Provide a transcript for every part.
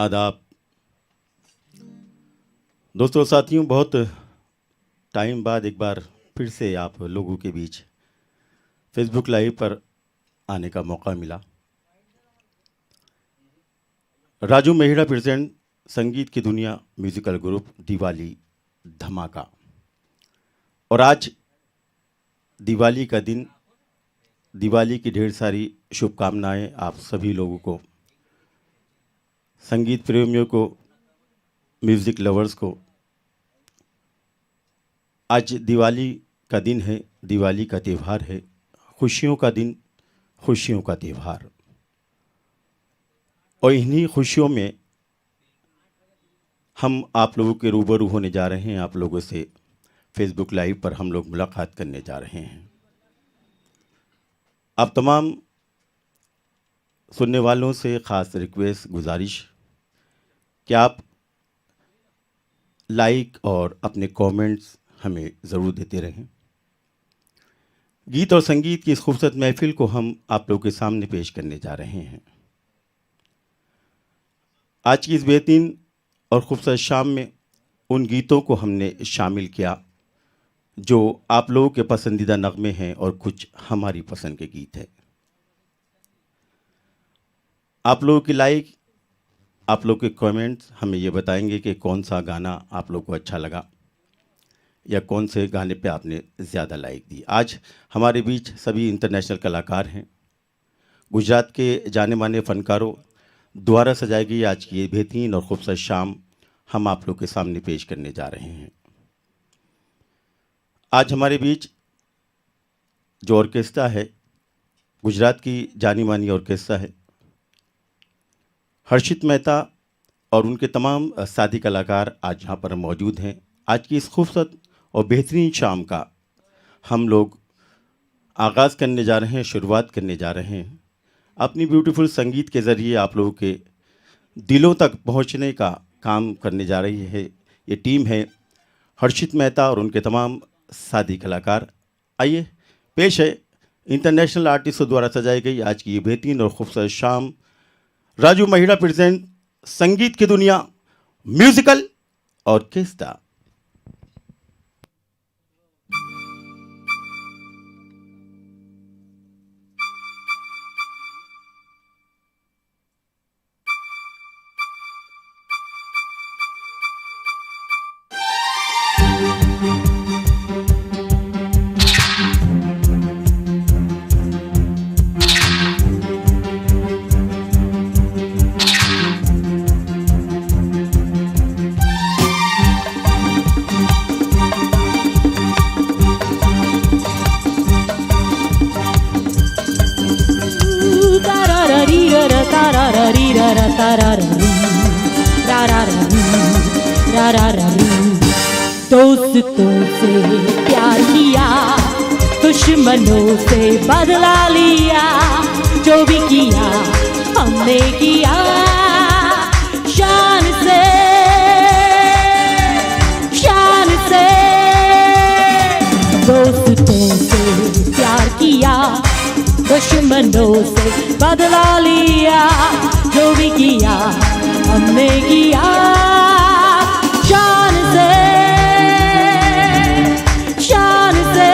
आदाब दोस्तों साथियों, बहुत टाइम बाद एक बार फिर से आप लोगों के बीच फेसबुक लाइव पर आने का मौका मिला। राजू मेहड़ा प्रेजेंट संगीत की दुनिया म्यूजिकल ग्रुप दिवाली धमाका। और आज दिवाली का दिन, दिवाली की ढेर सारी शुभकामनाएं आप सभी लोगों को, संगीत प्रेमियों को, म्यूज़िक लवर्स को। आज दिवाली का दिन है, दिवाली का त्यौहार है, खुशियों का दिन, खुशियों का त्यौहार। और इन्हीं खुशियों में हम आप लोगों के रूबरू होने जा रहे हैं। आप लोगों से फेसबुक लाइव पर हम लोग मुलाकात करने जा रहे हैं। आप तमाम सुनने वालों से ख़ास रिक्वेस्ट, गुजारिश कि आप लाइक और अपने कमेंट्स हमें ज़रूर देते रहें। गीत और संगीत की इस खूबसूरत महफिल को हम आप लोगों के सामने पेश करने जा रहे हैं। आज की इस बेहतरीन और खूबसूरत शाम में उन गीतों को हमने शामिल किया जो आप लोगों के पसंदीदा नगमे हैं और कुछ हमारी पसंद के गीत हैं। आप लोगों की लाइक, आप लोगों के कमेंट्स हमें ये बताएंगे कि कौन सा गाना आप लोगों को अच्छा लगा या कौन से गाने पे आपने ज़्यादा लाइक दी। आज हमारे बीच सभी इंटरनेशनल कलाकार हैं। गुजरात के जाने माने फ़नकारों द्वारा सजाई गई आज की ये बेहतरीन और खूबसूरत शाम हम आप लोग के सामने पेश करने जा रहे हैं। आज हमारे बीच जो ऑर्केस्ट्रा है, गुजरात की जानी मानी ऑर्केस्ट्रा है। हर्षित मेहता और उनके तमाम साथी कलाकार आज यहाँ पर मौजूद हैं। आज की इस खूबसूरत और बेहतरीन शाम का हम लोग आगाज़ करने जा रहे हैं, शुरुआत करने जा रहे हैं। अपनी ब्यूटीफुल संगीत के ज़रिए आप लोगों के दिलों तक पहुँचने का काम करने जा रही है ये टीम है हर्षित मेहता और उनके तमाम साथी कलाकार। आइए पेश है इंटरनेशनल आर्टिस्टों द्वारा सजाई गई आज की ये बेहतरीन और खूबसूरत शाम। राजू मेहड़ा प्रेजेंट संगीत की दुनिया म्यूजिकल ऑर्केस्ट्रा। दोस्तों से प्यार किया, दुश्मनों से बदला लिया, जो भी किया हमने किया शान से, शान से। दोस्तों से प्यार किया, दुश्मनों से बदला लिया, जो भी किया हमने किया शान से, शान से।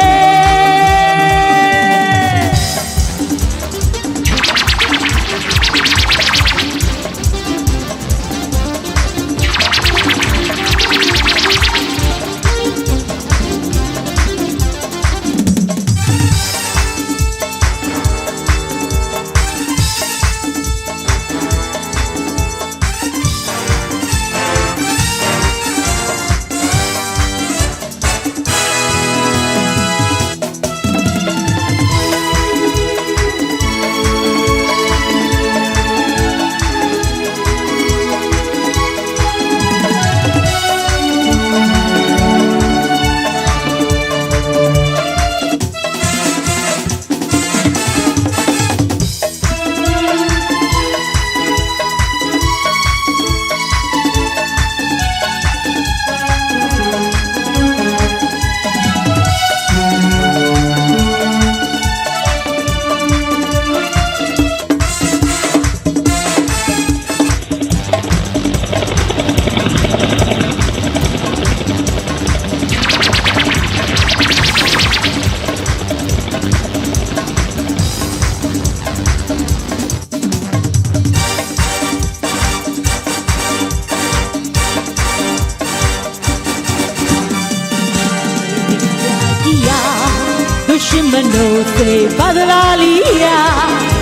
दुश्मनों से बदला लिया,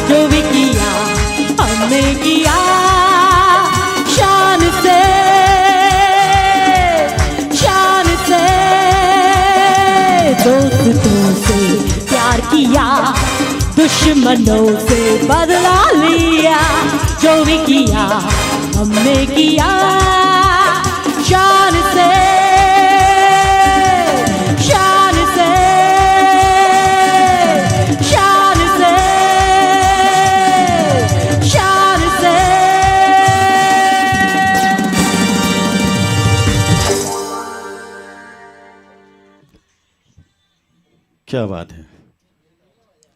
जो भी किया हमने किया शान से, शान से। दोस्तों से प्यार किया, दुश्मनों से बदला लिया, जो भी किया हमने किया शान से, शान से, शान से, शान से। क्या बात है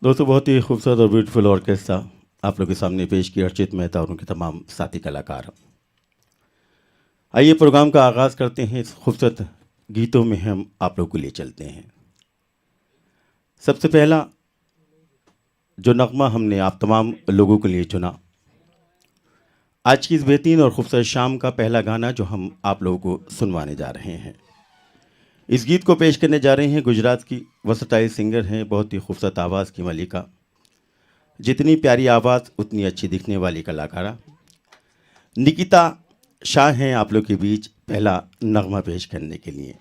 दोस्तों, बहुत ही खूबसूरत और ब्यूटीफुल ऑर्केस्ट्रा आप लोग के सामने पेश किया अर्चित मेहता और उनके तमाम साथी कलाकार। आइए प्रोग्राम का आगाज़ करते हैं। इस खूबसूरत गीतों में हम आप लोग को ले चलते हैं। सबसे पहला जो नगमा हमने आप तमाम लोगों के लिए चुना, आज की इस बेहतरीन और खूबसूरत शाम का पहला गाना जो हम आप लोगों को सुनवाने जा रहे हैं। इस गीत को पेश करने जा रहे हैं गुजरात की वर्सेटाइल सिंगर हैं, बहुत ही खूबसूरत आवाज़ की मलिका, जितनी प्यारी आवाज़ उतनी अच्छी दिखने वाली कलाकारा निकिता शाह हैं आप लोग के बीच पहला नगमा पेश करने के लिए।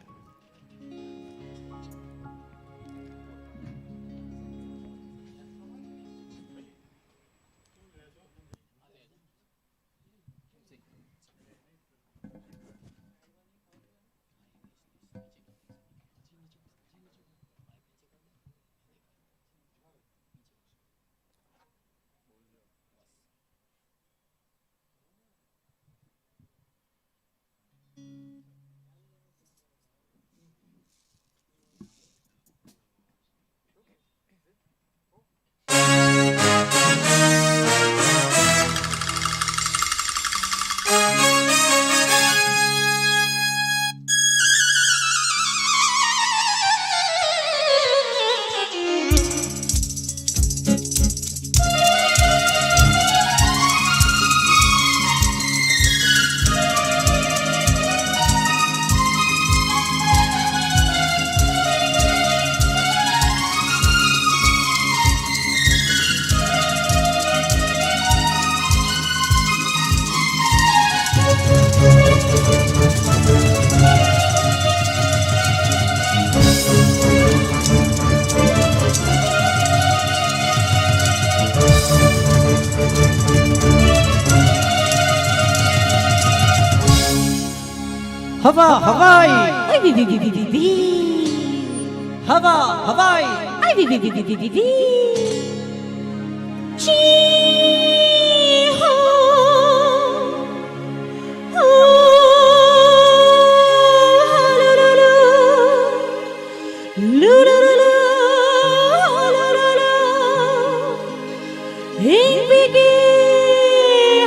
हवा हवाई, Ay, vi, vi, vi, vi, vi, vi. हवा हवाई, Ay, vi, vi, vi, vi, vi, vi, vi. Chi, ho, ho, lu, lu, lu. Lu, lu, lu, lu, lu, lu, lu. Hing, bigi,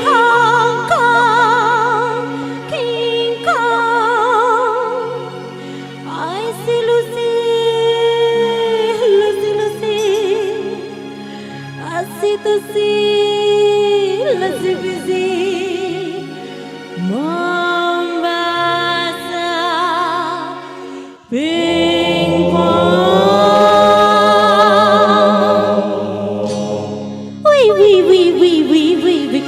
Hong Kong, King Kong. I see Lucy, Lucy, Lucy. I see to see, Lucy, busy. Mombasa, ping pong. Wee, wee, wee, wee, wee, wee, wee.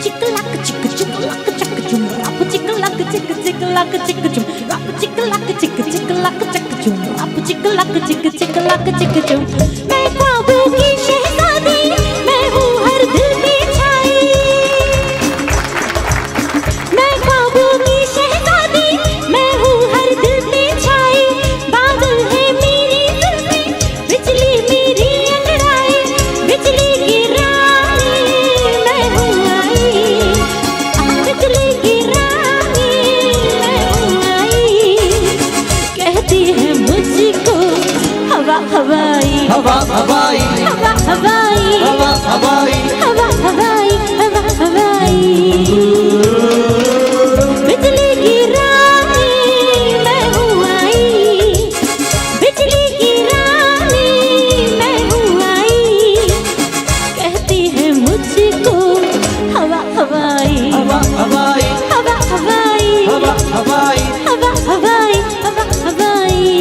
Chicka-lacka, chicka, chicka-lacka, chicka-chum. Rap, chicka-lacka, chicka, chicka-lacka, chicka-chum. Rap, chicka-lacka, chicka, chicka-lacka, chicka-chum. Rap, chicka-lacka, chicka, chicka-lacka, chicka-chum. मैं ख्वाबों की शहज़ादी, मैं हूँ हर दिल में छाई। मैं ख्वाबों की शहज़ादी, मैं हूँ हर दिल में छाई। बादल है मेरी जुल्फ़ें, बिजली मेरी अंगड़ाई, बिजली की रानी मैं हूँ आई। बिजली की रानी मैं हूँ आई। कहती है मुझको हवा हवाई, हवा हवाई, हवा हवाई, हवा हवाई, हवा हवाई, हवा हवाई। बिजली की रानी मैं हूँ आई, बिजली की रानी मैं हूँ आई। कहती है मुझको हवा हवाई, हवा हवाई, हवा हवाई, हवा हवाई, हवा हवाई, हवा हवाई।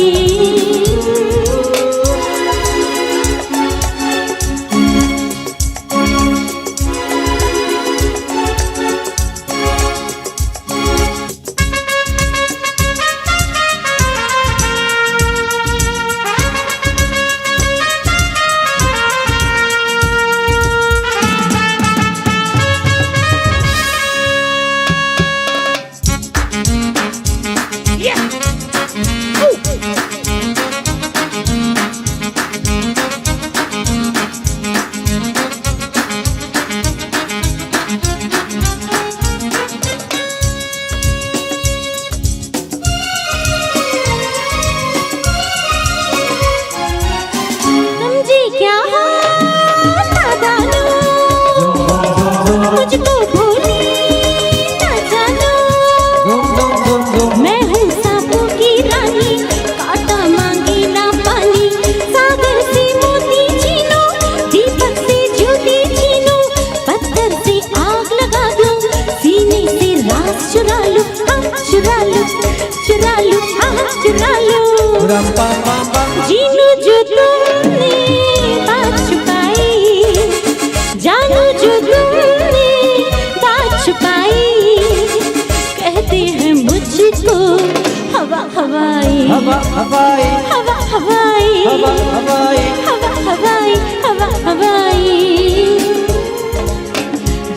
हवा हवाई हवा हवाई हवा हवाई हवा हवाई हवा हवाई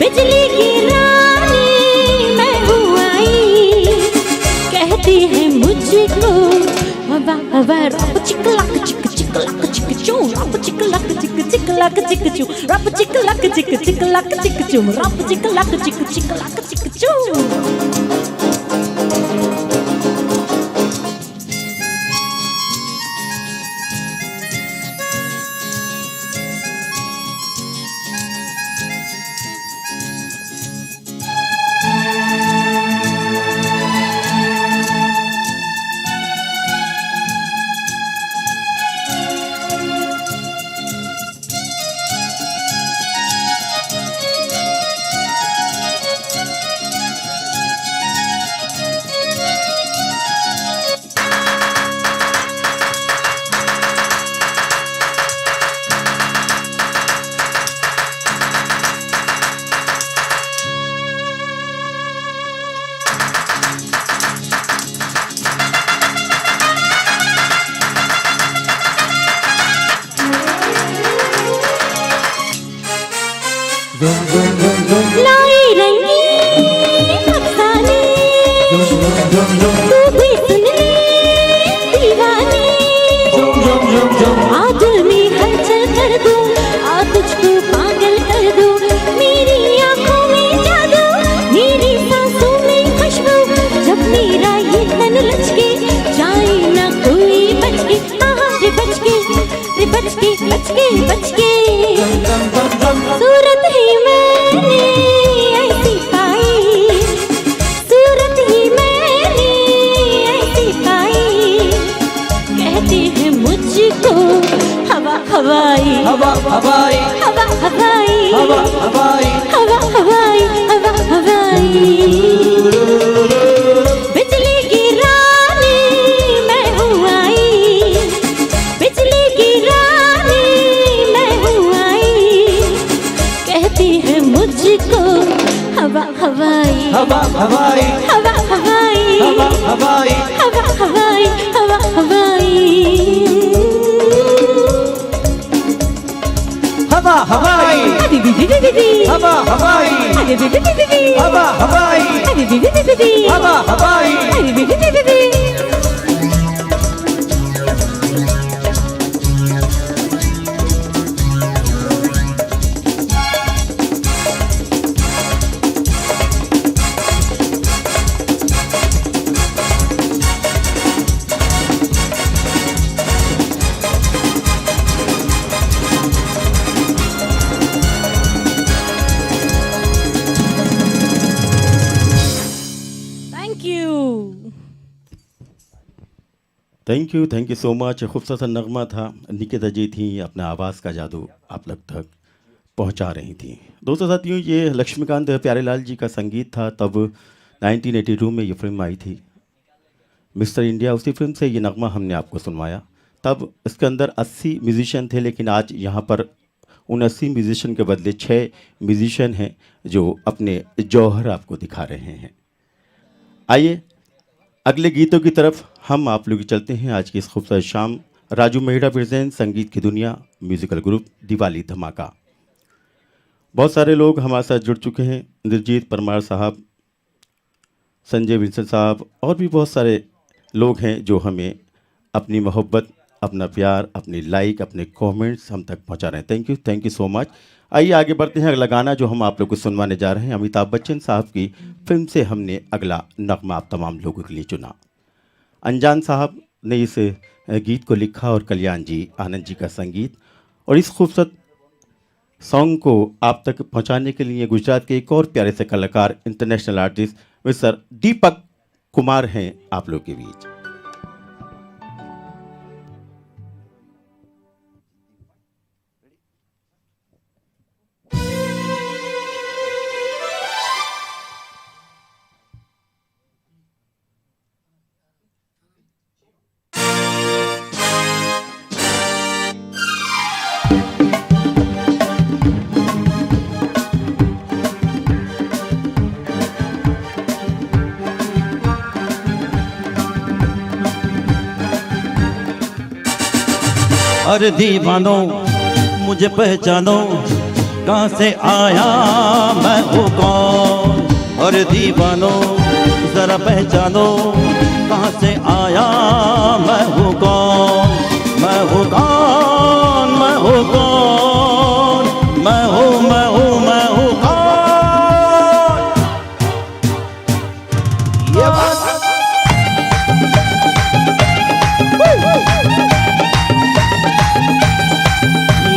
बिजली की रानी मैं हूँ आई कहती है मुझको हवा हवा रब चिकलक चिक चिकलक चिक चू रब चिकलक चिक चिकलक चिक चू रब चिकलक चिक चिकलक चिक चू रब चिकलक चिक चिकलक चिक चू लाई रंगीन अफसाने तू भी सुन ले दीवाने आ दिल में हलचल कर दूं आ तुझको पागल कर दूं मेरी आंखों में जादू मेरी सांसों में खुशबू जब मेरा ये तन लचके जाए ना कोई बच के रे बच के रे बच के बच के बच के सूरत ही मैंने ऐसी पाई सूरत ही मैंने ऐसी पाई कहती है मुझको हवा हवाई हवा हवाई हवा हवाई हवा हवाई हवा हवाई हवा हवाई बिजली की रानी मैं हूँ आई बिजली की रानी मैं हूँ आई कहती है मुझको हवा हवाई हवा हवाई हवा हवाई हवा हवाई हवा हवाई हवा हवाई हवा हवाई हवा हवाई हवा हवाई हवा हवाई थैंक यू सो मच। खूबसूरत सा नगमा था, निकिता जी थी, अपना आवाज़ का जादू आप लोग तक पहुंचा रही थी। दोस्तों साथियों, ये लक्ष्मीकांत प्यारेलाल जी का संगीत था। तब 1982 में ये फिल्म आई थी मिस्टर इंडिया, उसी फिल्म से ये नगमा हमने आपको सुनवाया। तब इसके अंदर 80 म्यूज़िशियन थे, लेकिन आज यहाँ पर उन 80 म्यूज़िशियन के बदले 6 म्यूज़िशियन हैं जो अपने जौहर आपको दिखा रहे हैं। आइए अगले गीतों की तरफ हम आप लोग चलते हैं। आज की इस खूबसूरत शाम राजू मेहरा प्रेजेंट संगीत की दुनिया म्यूज़िकल ग्रुप दिवाली धमाका। बहुत सारे लोग हमारे साथ जुड़ चुके हैं, इंद्रजीत परमार साहब, संजय विंसन साहब और भी बहुत सारे लोग हैं जो हमें अपनी मोहब्बत, अपना प्यार, अपनी लाइक, अपने कमेंट्स हम तक पहुंचा रहे हैं। Thank you so much. आइए आगे बढ़ते हैं। अगला गाना जो हम आप लोग को सुनवाने जा रहे हैं, अमिताभ बच्चन साहब की फिल्म से हमने अगला नगमा आप तमाम लोगों के लिए चुना। अनजान साहब ने इस गीत को लिखा और कल्याण जी, आनंद जी का संगीत। और इस खूबसूरत सॉन्ग को आप तक पहुंचाने के लिए गुजरात के एक और प्यारे से कलाकार, international artist mister Deepak Kumar हैं आप लोग के बीच। अरे दीवानो मुझे पहचानो, कहाँ से आया मैं हूँ कौन। अरे दीवानो जरा पहचानो, कहाँ से आया मैं हूँ कौन। मैं हूँ कौन, मैं हूँ कौन, मैं हूँ मैं हूँ मैं हूँ कौन। ये बात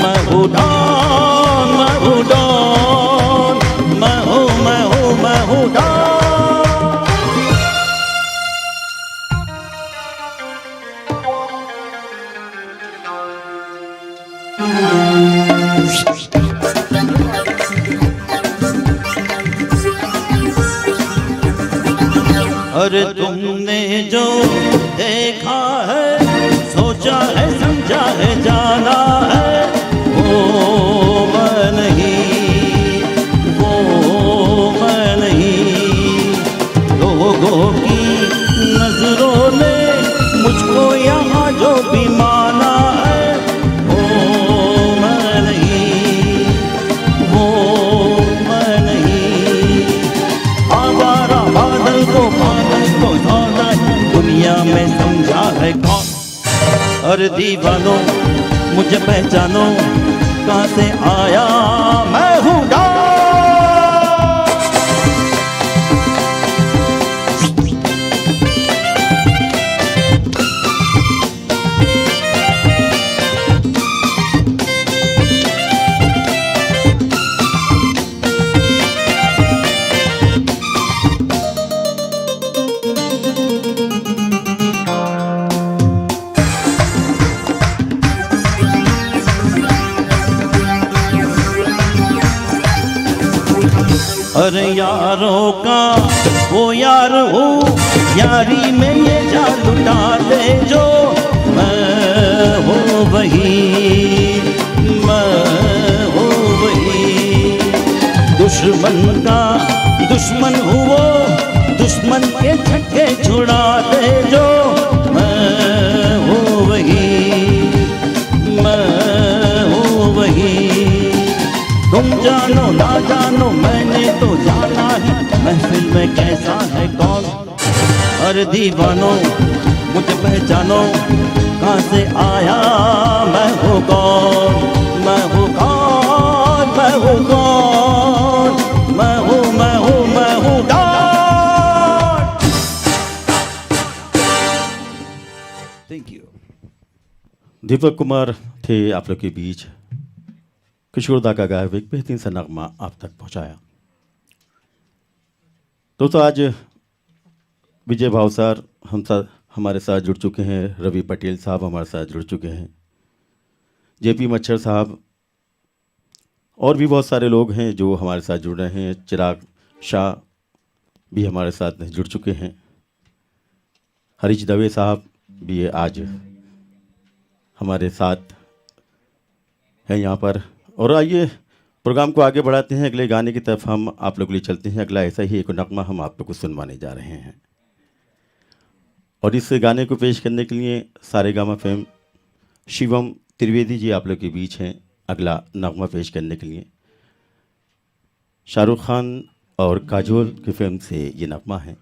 मैं हूँ डॉन, मैं हूँ डॉन, मैं हूँ मैं हूँ मैं हूँ डॉन। अरे तुमने जो देखा है, सोचा है, समझा है, जाना है, वो मैं नहीं, वो मैं नहीं। लोगों की नजरों ने मुझको यहाँ जो भी माना है, वो मैं नहीं, वो मैं नहीं। आवारा बादल को ज्यादा दुनिया में समझा है कौन। अरे दीवानो मुझे पहचानो, कहाँ से आया मैं हूँ डॉन। अरे यारों का वो यार हूँ, यारी में ये जान लुटा दे जो। मैं हूँ वही, मैं हूँ वही। दुश्मन का दुश्मन हूँ वो, दुश्मन के छक्के छुड़ा दे जो। मैं हूँ वही, मैं हूँ वही। तुम जानो ना जानो मैंने तो जाना है, महफिल में कैसा है कौन। अरे दीवानो मुझे पहचानो, कहाँ से आया मैं हूँ कौन। मैं हूँ कौन, मैं हूँ कौन, मैं हूँ मैं हूँ मैं हूँ डॉन। Thank you. दीपक कुमार थे आप लोग के बीच। किशोरदा का गाया हुआ एक बेहतरीन सा नगमा आप तक पहुंचाया। दोस्तों आज विजय भावसार हमारे साथ जुड़ चुके हैं, रवि पटेल साहब हमारे साथ जुड़ चुके हैं, जेपी मच्छर साहब और भी बहुत सारे लोग हैं जो हमारे साथ जुड़ रहे हैं। चिराग शाह भी हमारे साथ जुड़ चुके हैं। हरीश दवे साहब भी आज हमारे साथ हैं यहाँ पर। और आइए प्रोग्राम को आगे बढ़ाते हैं, अगले गाने की तरफ हम आप लोगों के लिए चलते हैं। अगला ऐसा ही एक नगमा हम आप लोग को सुनवाने जा रहे हैं और इस गाने को पेश करने के लिए सारेगामा फेम शिवम त्रिवेदी जी आप लोग के बीच हैं। अगला नगमा पेश करने के लिए शाहरुख खान और काजोल की फिल्म से ये नगमा है।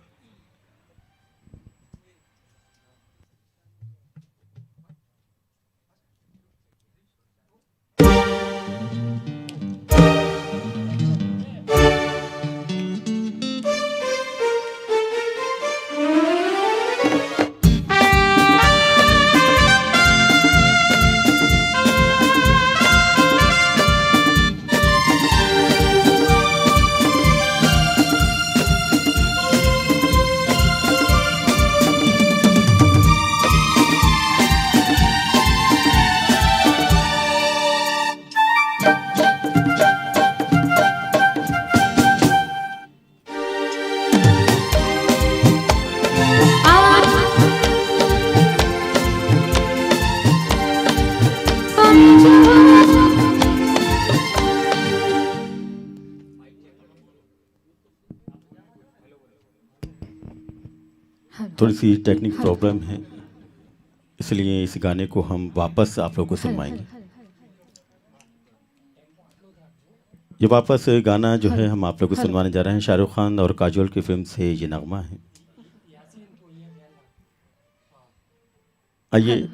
थोड़ी सी टेक्निक प्रॉब्लम है, इसलिए इस गाने को हम वापस आप लोगों को सुनवाएंगे। ये वापस गाना जो है हम आप लोगों को सुनवाने जा रहे हैं, शाहरुख खान और काजोल की फिल्म से ये नगमा है। आइए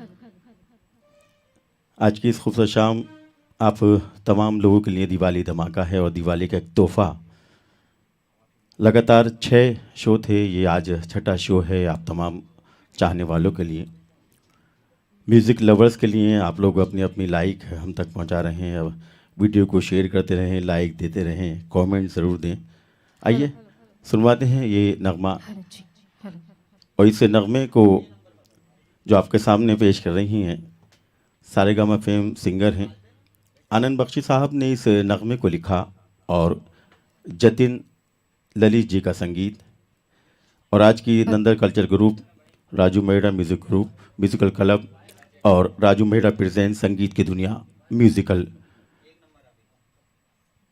आज की इस खूबसूरत शाम आप तमाम लोगों के लिए दिवाली धमाका है और दिवाली का एक तोहफा। लगातार 6 शो थे, ये आज छठा शो है आप तमाम चाहने वालों के लिए, म्यूज़िक लवर्स के लिए। आप लोग अपनी अपनी लाइक हम तक पहुंचा रहे हैं, अब वीडियो को शेयर करते रहें, लाइक देते रहें, कमेंट ज़रूर दें। आइए सुनवाते हैं ये नगमा, और इस नगमे को जो आपके सामने पेश कर रही हैं सारेगामा फेम सिंगर हैं आनंद बख्शी साहब ने इस नगमे को लिखा, और जतिन ललित जी का संगीत, और आज की another culture group, Raju Mehra music group, musical club और राजू मेहरा प्रेजेंट संगीत की दुनिया म्यूज़िकल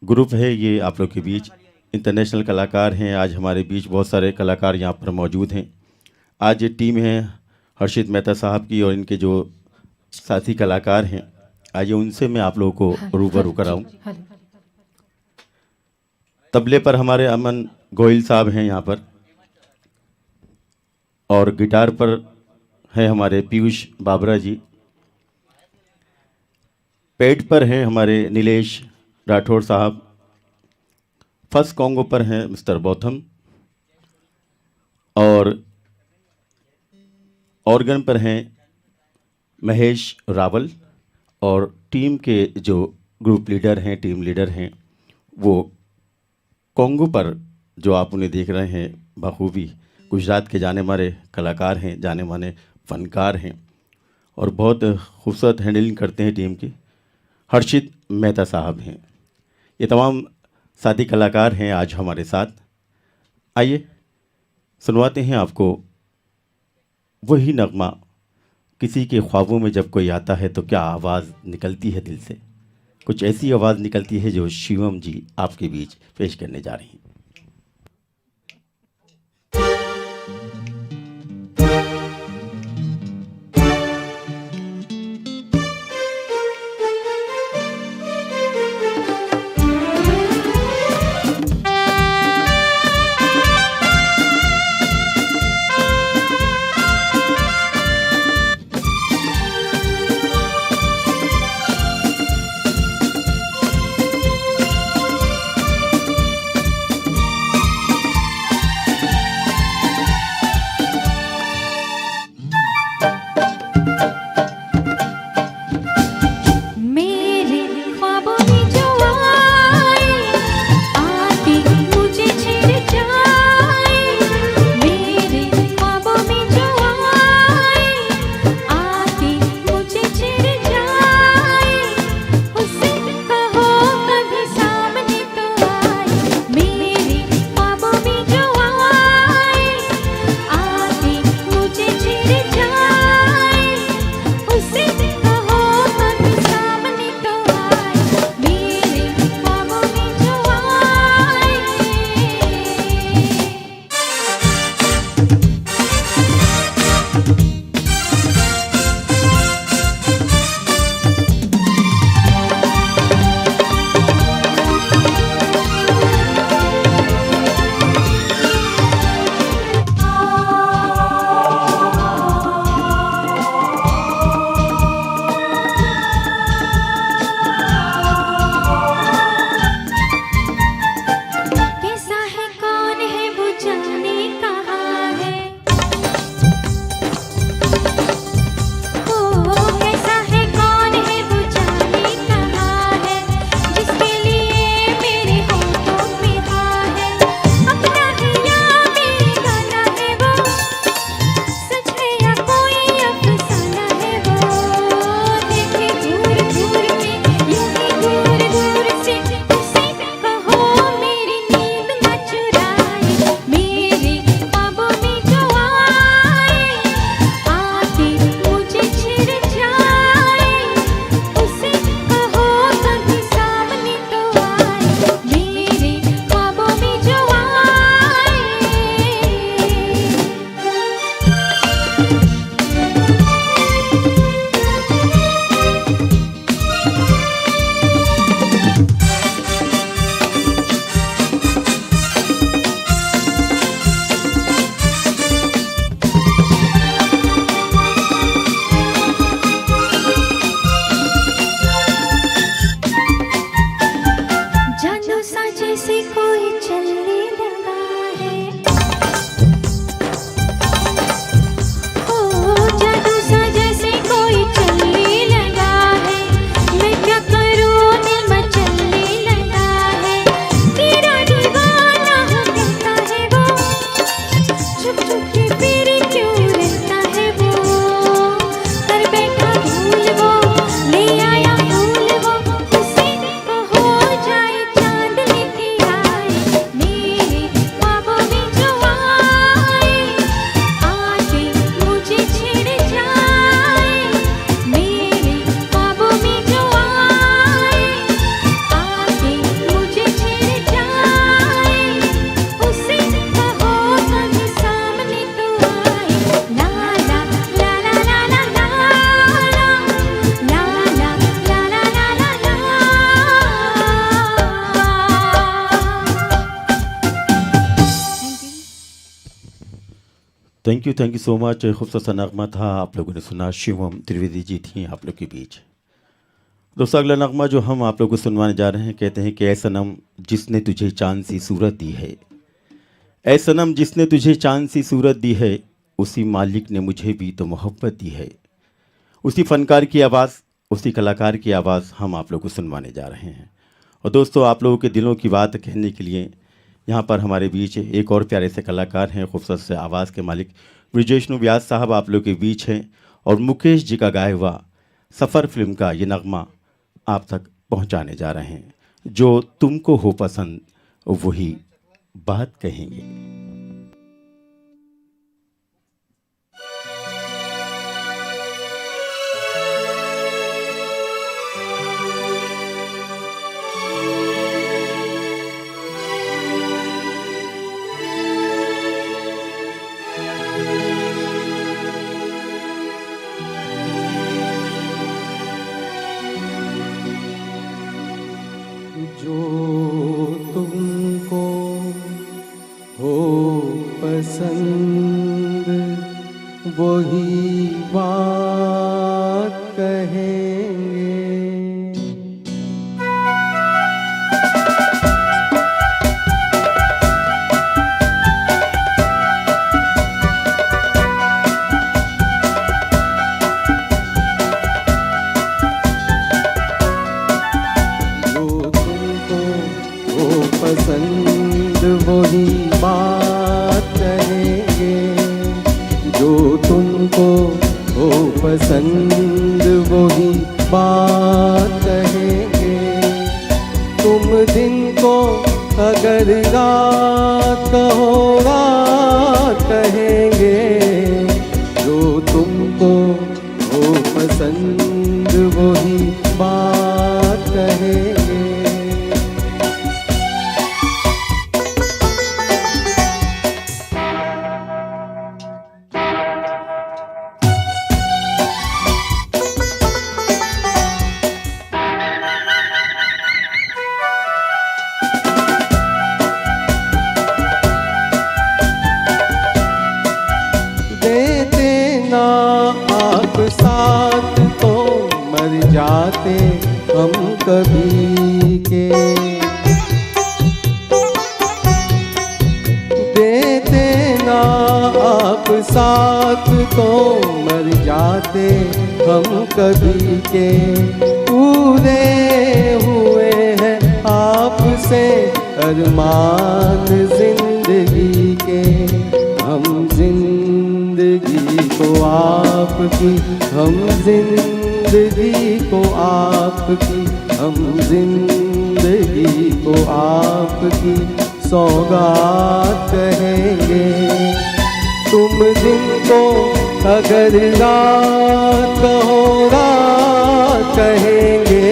ग्रुप है ये आप लोग के बीच। इंटरनेशनल कलाकार हैं आज हमारे बीच, बहुत सारे कलाकार यहाँ पर मौजूद हैं। आज ये टीम है हर्षित मेहता साहब की और इनके जो साथी कलाकार हैं, आइए उनसे मैं आप लोगों को रूबरू कराऊं। तबले पर हमारे अमन गोयल साहब हैं यहाँ पर, और गिटार पर हैं हमारे पीयूष बाबरा जी, पैड पर हैं हमारे नीलेश राठौर साहब, फर्स्ट कॉन्गो पर हैं मिस्टर बौथम, और ऑर्गन पर हैं महेश रावल, और टीम के जो ग्रुप लीडर हैं, टीम लीडर हैं, वो कॉन्गो पर जो आप उन्हें देख रहे हैं बखूबी गुजरात के जाने माने कलाकार हैं, जाने माने फनकार हैं, और बहुत खूबसूरत हैंडलिंग करते हैं टीम की, हर्षित मेहता साहब हैं। ये तमाम साथी कलाकार हैं आज हमारे साथ। आइए सुनवाते हैं आपको वही नगमा, किसी के ख्वाबों में जब कोई आता है तो क्या आवाज़ निकलती है दिल से। कुछ ऐसी आवाज़ निकलती है जो शिवम जी आपके बीच पेश करने जा रही हैं। Thank you so much. खूबसूरत सा नगमा था, आप लोगों ने सुना। शिवम त्रिवेदी जी थी आप लोग के बीच। दोस्तों, अगला नगमा जो हम आप लोग को सुनवाने जा रहे हैं, कहते हैं कि ऐ सनम जिसने तुझे चांद सी सूरत दी है, ऐ सनम जिसने तुझे चांद सी सूरत दी है, उसी मालिक ने मुझे भी तो मोहब्बत दी है। उसी फनकार की आवाज़, उसी कलाकार की आवाज़ हम आप लोग को सुनवाने जा रहे हैं। और दोस्तों, आप लोगों के दिलों की बात कहने के लिए यहाँ पर हमारे बीच एक और प्यारे से कलाकार हैं, खूबसूरत से आवाज़ के मालिक ब्रिजेशनु व्यास साहब आप लोग के बीच हैं। और मुकेश जी का गाया हुआ सफ़र फिल्म का ये नगमा आप तक पहुँचाने जा रहे हैं। जो तुमको हो पसंद वही बात कहेंगे। जो तुमको हो पसंद वही बात कहेंगे। पसंद वही बात कहेंगे। जो तुमको हो पसंद वही बात कहेंगे। तुम दिन को अगर रात कहो रात कहेंगे। जो तुमको हो पसंद वही बात कहेंगे। आप साथ तो मर जाते हम कभी के। देते ना आप साथ तो मर जाते हम कभी के। पूरे हुए हैं आपसे अरमान जिंदगी के। हम जिंदगी को आपकी, हम जिंदगी को आपकी, हम जिंदगी को आपकी सौगात कहेंगे। तुम दिन को अगर रात कहो रात कहेंगे।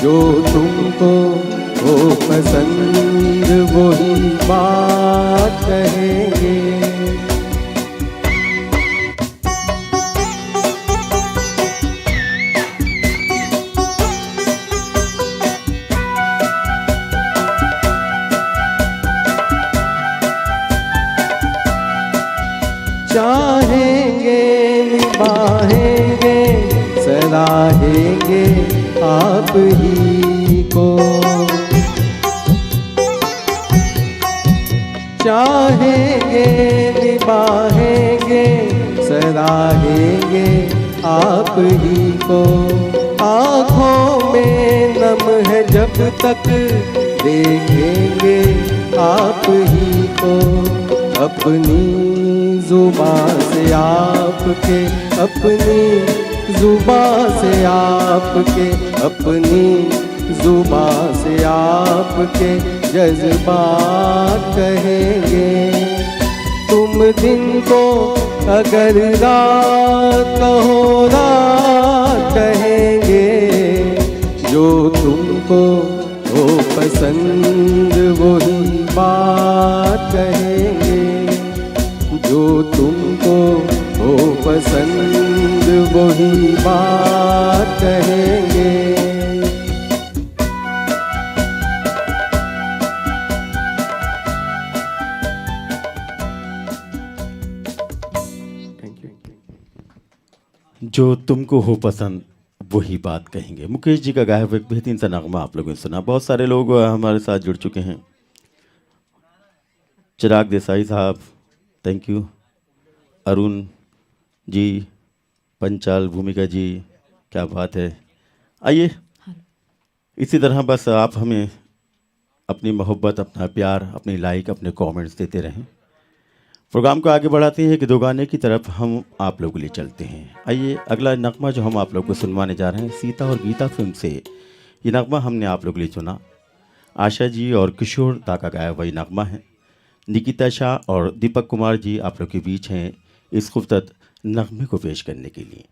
जो तुमको हो पसंद वही बात कहेंगे। चाहेंगे निभाएंगे सराहेंगे आप ही को। चाहेंगे निभाएंगे सराहेंगे आप ही को। आँखों में नम है जब तक देखेंगे आप ही को। अपनी जुबान से आपके, अपनी जुबान से आपके, अपनी जुबान से आपके जज्बात कहेंगे। तुम दिन को अगर रात कहो रात कहेंगे। जो तुमको हो पसंद वही बात कहेंगे। जो तुमको हो पसंद वही बात कहेंगे। जो तुमको हो पसंद वही बात कहेंगे। मुकेश जी का गाया हुआ एक बेहतरीन सा नगमा आप लोगों ने सुना। बहुत सारे लोग हमारे साथ जुड़ चुके हैं। चिराग देसाई साहब, थैंक यू। अरुण जी, पंचाल भूमिका जी, क्या बात है। आइए इसी तरह बस आप हमें अपनी मोहब्बत, अपना प्यार, अपनी लाइक, अपने कमेंट्स देते रहें। प्रोग्राम को आगे बढ़ाते हैं कि दो गाने की तरफ हम आप लोगों के लिए चलते हैं। आइए अगला नगमा जो हम आप लोगों को सुनवाने जा रहे हैं, सीता और गीता फिल्म से ये नगमा हमने आप लोगों के लिए चुना। आशा जी और किशोर दा का गाया वही नगमा है। निकिता शाह और दीपक कुमार जी आप लोग के बीच हैं इस खूबसूरत नगमे को पेश करने के लिए।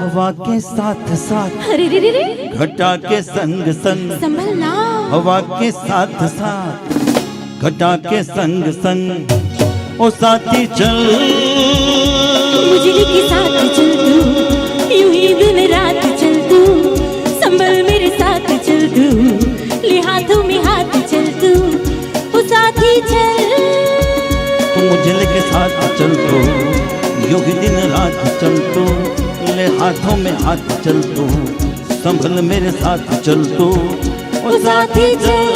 हवा के साथ साथ अरे रे रे रे, घटा के संग संग, संभलना। हवा के साथ साथ घटा के संग संग, ओ साथी चल मुझे के साथ चल तू, यूं ही दिन रात चल तू, संभल मेरे साथ चल तू, ले हाथों में हाथ चल तू, ओ साथी चल। तू मुझे लेके साथ चल तो, यूं ही दिन रात चल तो, ले हाथों में हाथ चल तो, संभल मेरे साथ चल तो, ओ साथी चल।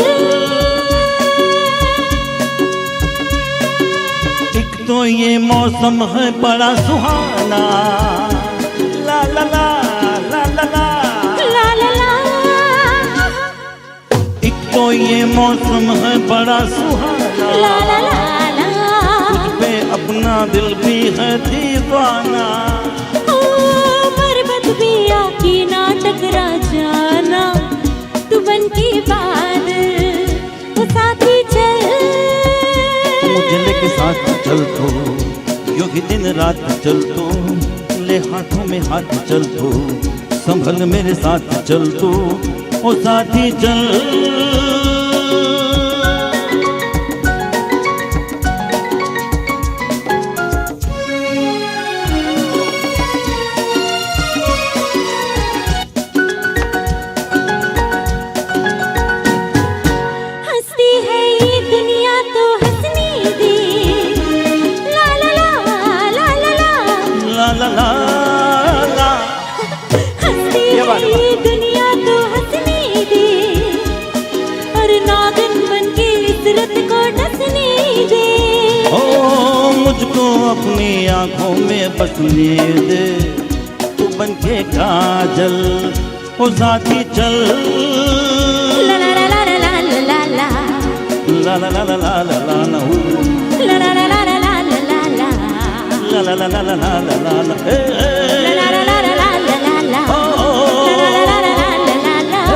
एक तो ये मौसम है बड़ा सुहाना, ला ला ला ला ला ला, ला ला ला, एक तो ये मौसम है बड़ा सुहाना, ला ला ला ला, तुझ पे अपना दिल भी है दीवाना। ओ पर्वत भी आके ना टकरा जाना, तू बन के बादल, ओ साथी चल। मुझे लेके साथ चल तो, यूं ही दिन रात चल तो, ले हाथों में हाथ चल तो, संभल मेरे साथ चल तो, ओ साथी चल। हंसती है ये दुनिया तो हंसने दे, ला ला ला ला ला ला, ला ला ला ला, हंसती है ये दुनिया तो हंसने दे, और नागिन बन के इस रत को डसने दे। ओ मुझको अपनी आंखों में बसने दे, तू बन के काजल, ओ साथी चल। ला ला ला ला ला ला ला ला, ला ला ला ला ला ला ला ला, ला ला ला ला ला ला ला ला ला, ला ला ला ला ला ला ला ला ला, ए, ए, ला ला ला ला ला ला ला ला, ओ, ओ, ला ला ला ला ला ला ला ला,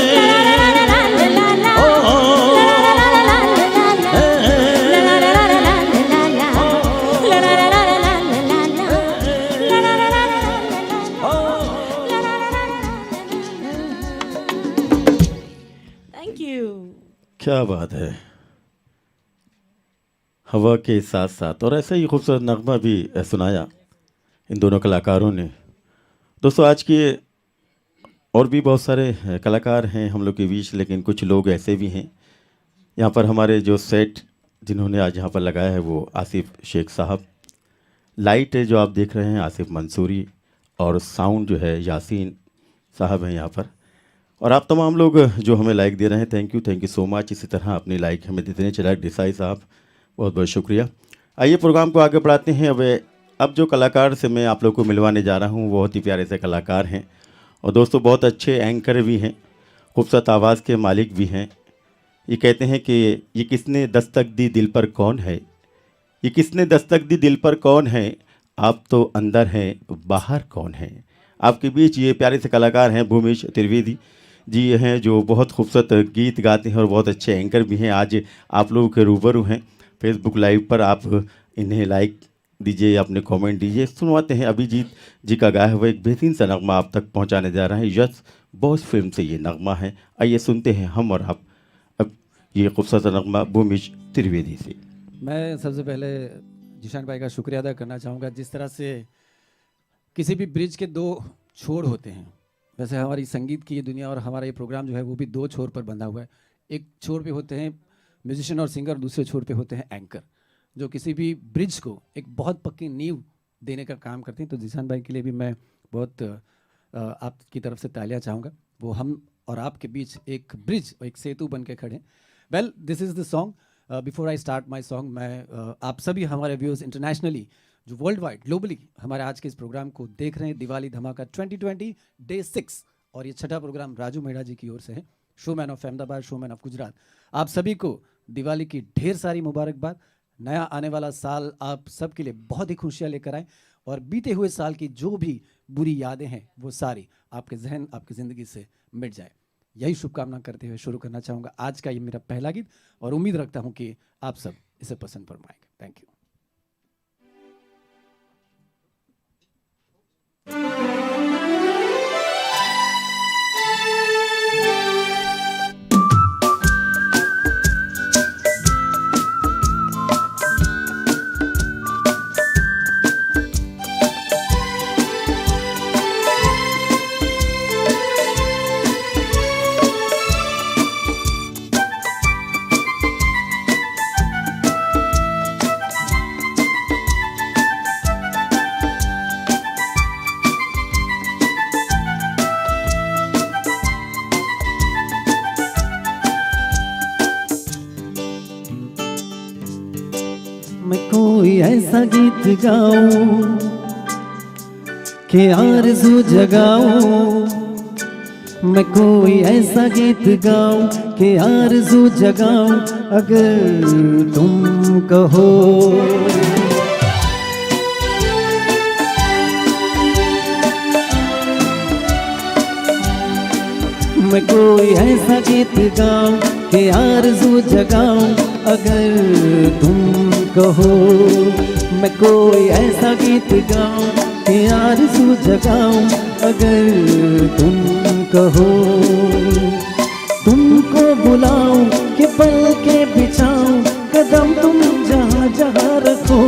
ला ला ला ला ला ला ला ला, ओ, ओ, ला ला ला ला ला ला ला ला, ए, ए, ला ला ला ला ला ला ला ला, ला ला ला ला ला ला ला ला, ला ला ला ला ला ला ला, ला ला ला ला ला ला ला। Thank you. क्या बात है। हवा के साथ साथ, और ऐसा ही खूबसूरत नगमा भी सुनाया इन दोनों कलाकारों ने। दोस्तों आज के और भी बहुत सारे कलाकार हैं हम लोग के बीच, लेकिन कुछ लोग ऐसे भी हैं यहाँ पर। हमारे जो सेट जिन्होंने आज यहाँ पर लगाया है वो आसिफ शेख साहब, लाइट जो आप देख रहे हैं आसिफ मंसूरी, और साउंड जो है यासीन साहब हैं यहाँ पर। और आप तमाम लोग जो हमें लाइक दे रहे हैं, थैंक यू सो मच। इसी तरह अपनी लाइक हमें देते हैं। चिराग देसाई साहब, बहुत बहुत शुक्रिया। आइए प्रोग्राम को आगे बढ़ाते हैं। अब जो कलाकार से मैं आप लोग को मिलवाने जा रहा हूँ बहुत ही प्यारे से कलाकार हैं, और दोस्तों बहुत अच्छे एंकर भी हैं, खूबसूरत आवाज़ के मालिक भी हैं। ये कहते हैं कि ये किसने दस्तक दी दिल पर कौन है, ये किसने दस्तक दी दिल पर कौन है, आप तो अंदर हैं बाहर कौन है। आपके बीच ये प्यारे से कलाकार हैं भूमेश त्रिवेदी जी हैं, जो बहुत खूबसूरत गीत गाते हैं और बहुत अच्छे एंकर भी हैं। आज आप लोगों के रूबरू हैं फेसबुक लाइव पर, आप इन्हें लाइक दीजिए, अपने कमेंट दीजिए। सुनवाते हैं अभिजीत जी का गाया हुआ एक बेहतरीन सा नगमा आप तक पहुंचाने जा रहा है। यस बॉस फिल्म से ये नगमा है, आइए सुनते हैं हम और आप अब ये खूबसूरत नगमा भूमेश त्रिवेदी से। मैं सबसे पहले जिशान भाई का शुक्रिया अदा करना चाहूँगा। जिस तरह से किसी भी ब्रिज के दो छोर होते हैं, वैसे हमारी संगीत की ये दुनिया और हमारा ये प्रोग्राम जो है वो भी दो छोर पर बंधा हुआ है। एक छोर पे होते हैं म्यूजिशियन और सिंगर, दूसरे छोर पे होते हैं एंकर, जो किसी भी ब्रिज को एक बहुत पक्की नींव देने का काम करते हैं। तो जिशान भाई के लिए भी मैं बहुत आपकी तरफ से तालियां चाहूँगा। वो हम और आपके बीच एक ब्रिज, एक सेतु बन के खड़े हैं। Well, this is the song. Before I start my song, मैं आप सभी हमारे व्यूअर्स इंटरनेशनली जो वर्ल्ड वाइड ग्लोबली हमारे आज के इस प्रोग्राम को देख रहे हैं, दिवाली धमाका 2020 डे 6, और ये छठा प्रोग्राम राजू मेहरा जी की ओर से है, showman of Ahmedabad, showman of Gujarat. आप सभी को दिवाली की ढेर सारी मुबारकबाद। नया आने वाला साल आप सब के लिए बहुत ही खुशियाँ लेकर आए, और बीते हुए साल की जो भी बुरी यादें हैं वो सारी आपके जहन, आपकी ज़िंदगी से मिट जाए। यही शुभकामना करते हुए शुरू करना चाहूँगा आज का ये मेरा पहला गीत, और उम्मीद रखता हूँ कि आप सब इसे पसंद फरमाएंगे। Thank you. मैं कोई ऐसा गीत गाऊं कि आरज़ू जगाऊं, मैं कोई ऐसा गीत गाऊं कि आरज़ू जगाऊं, अगर तुम कहो। मैं कोई ऐसा गीत गाऊं कि आरज़ू जगाऊं, अगर तुम कहो। मैं कोई ऐसा गीत गाऊं कि आरज़ू जगाऊं, अगर तुम कहो। तुमको बुलाऊं कि पल के बिछाऊं, कदम तुम जहाँ जहाँ रखो।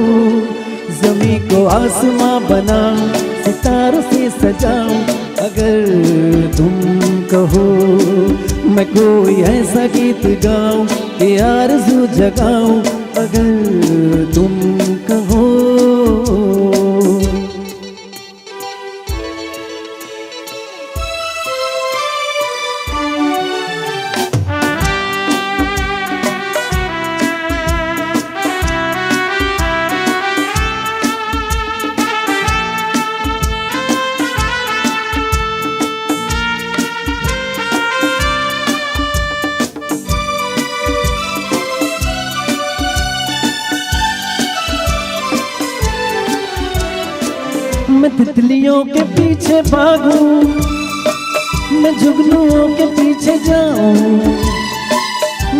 ज़मीं को आसमां बनाऊं, सितारों से सजाऊं, अगर तुम कहो। मैं कोई ऐसा गीत गाऊं कि आरज़ू जगाऊं, अगर तुम कहो। मैं तितलियों के पीछे भागूं, मैं जुगनुओं के पीछे जाऊं,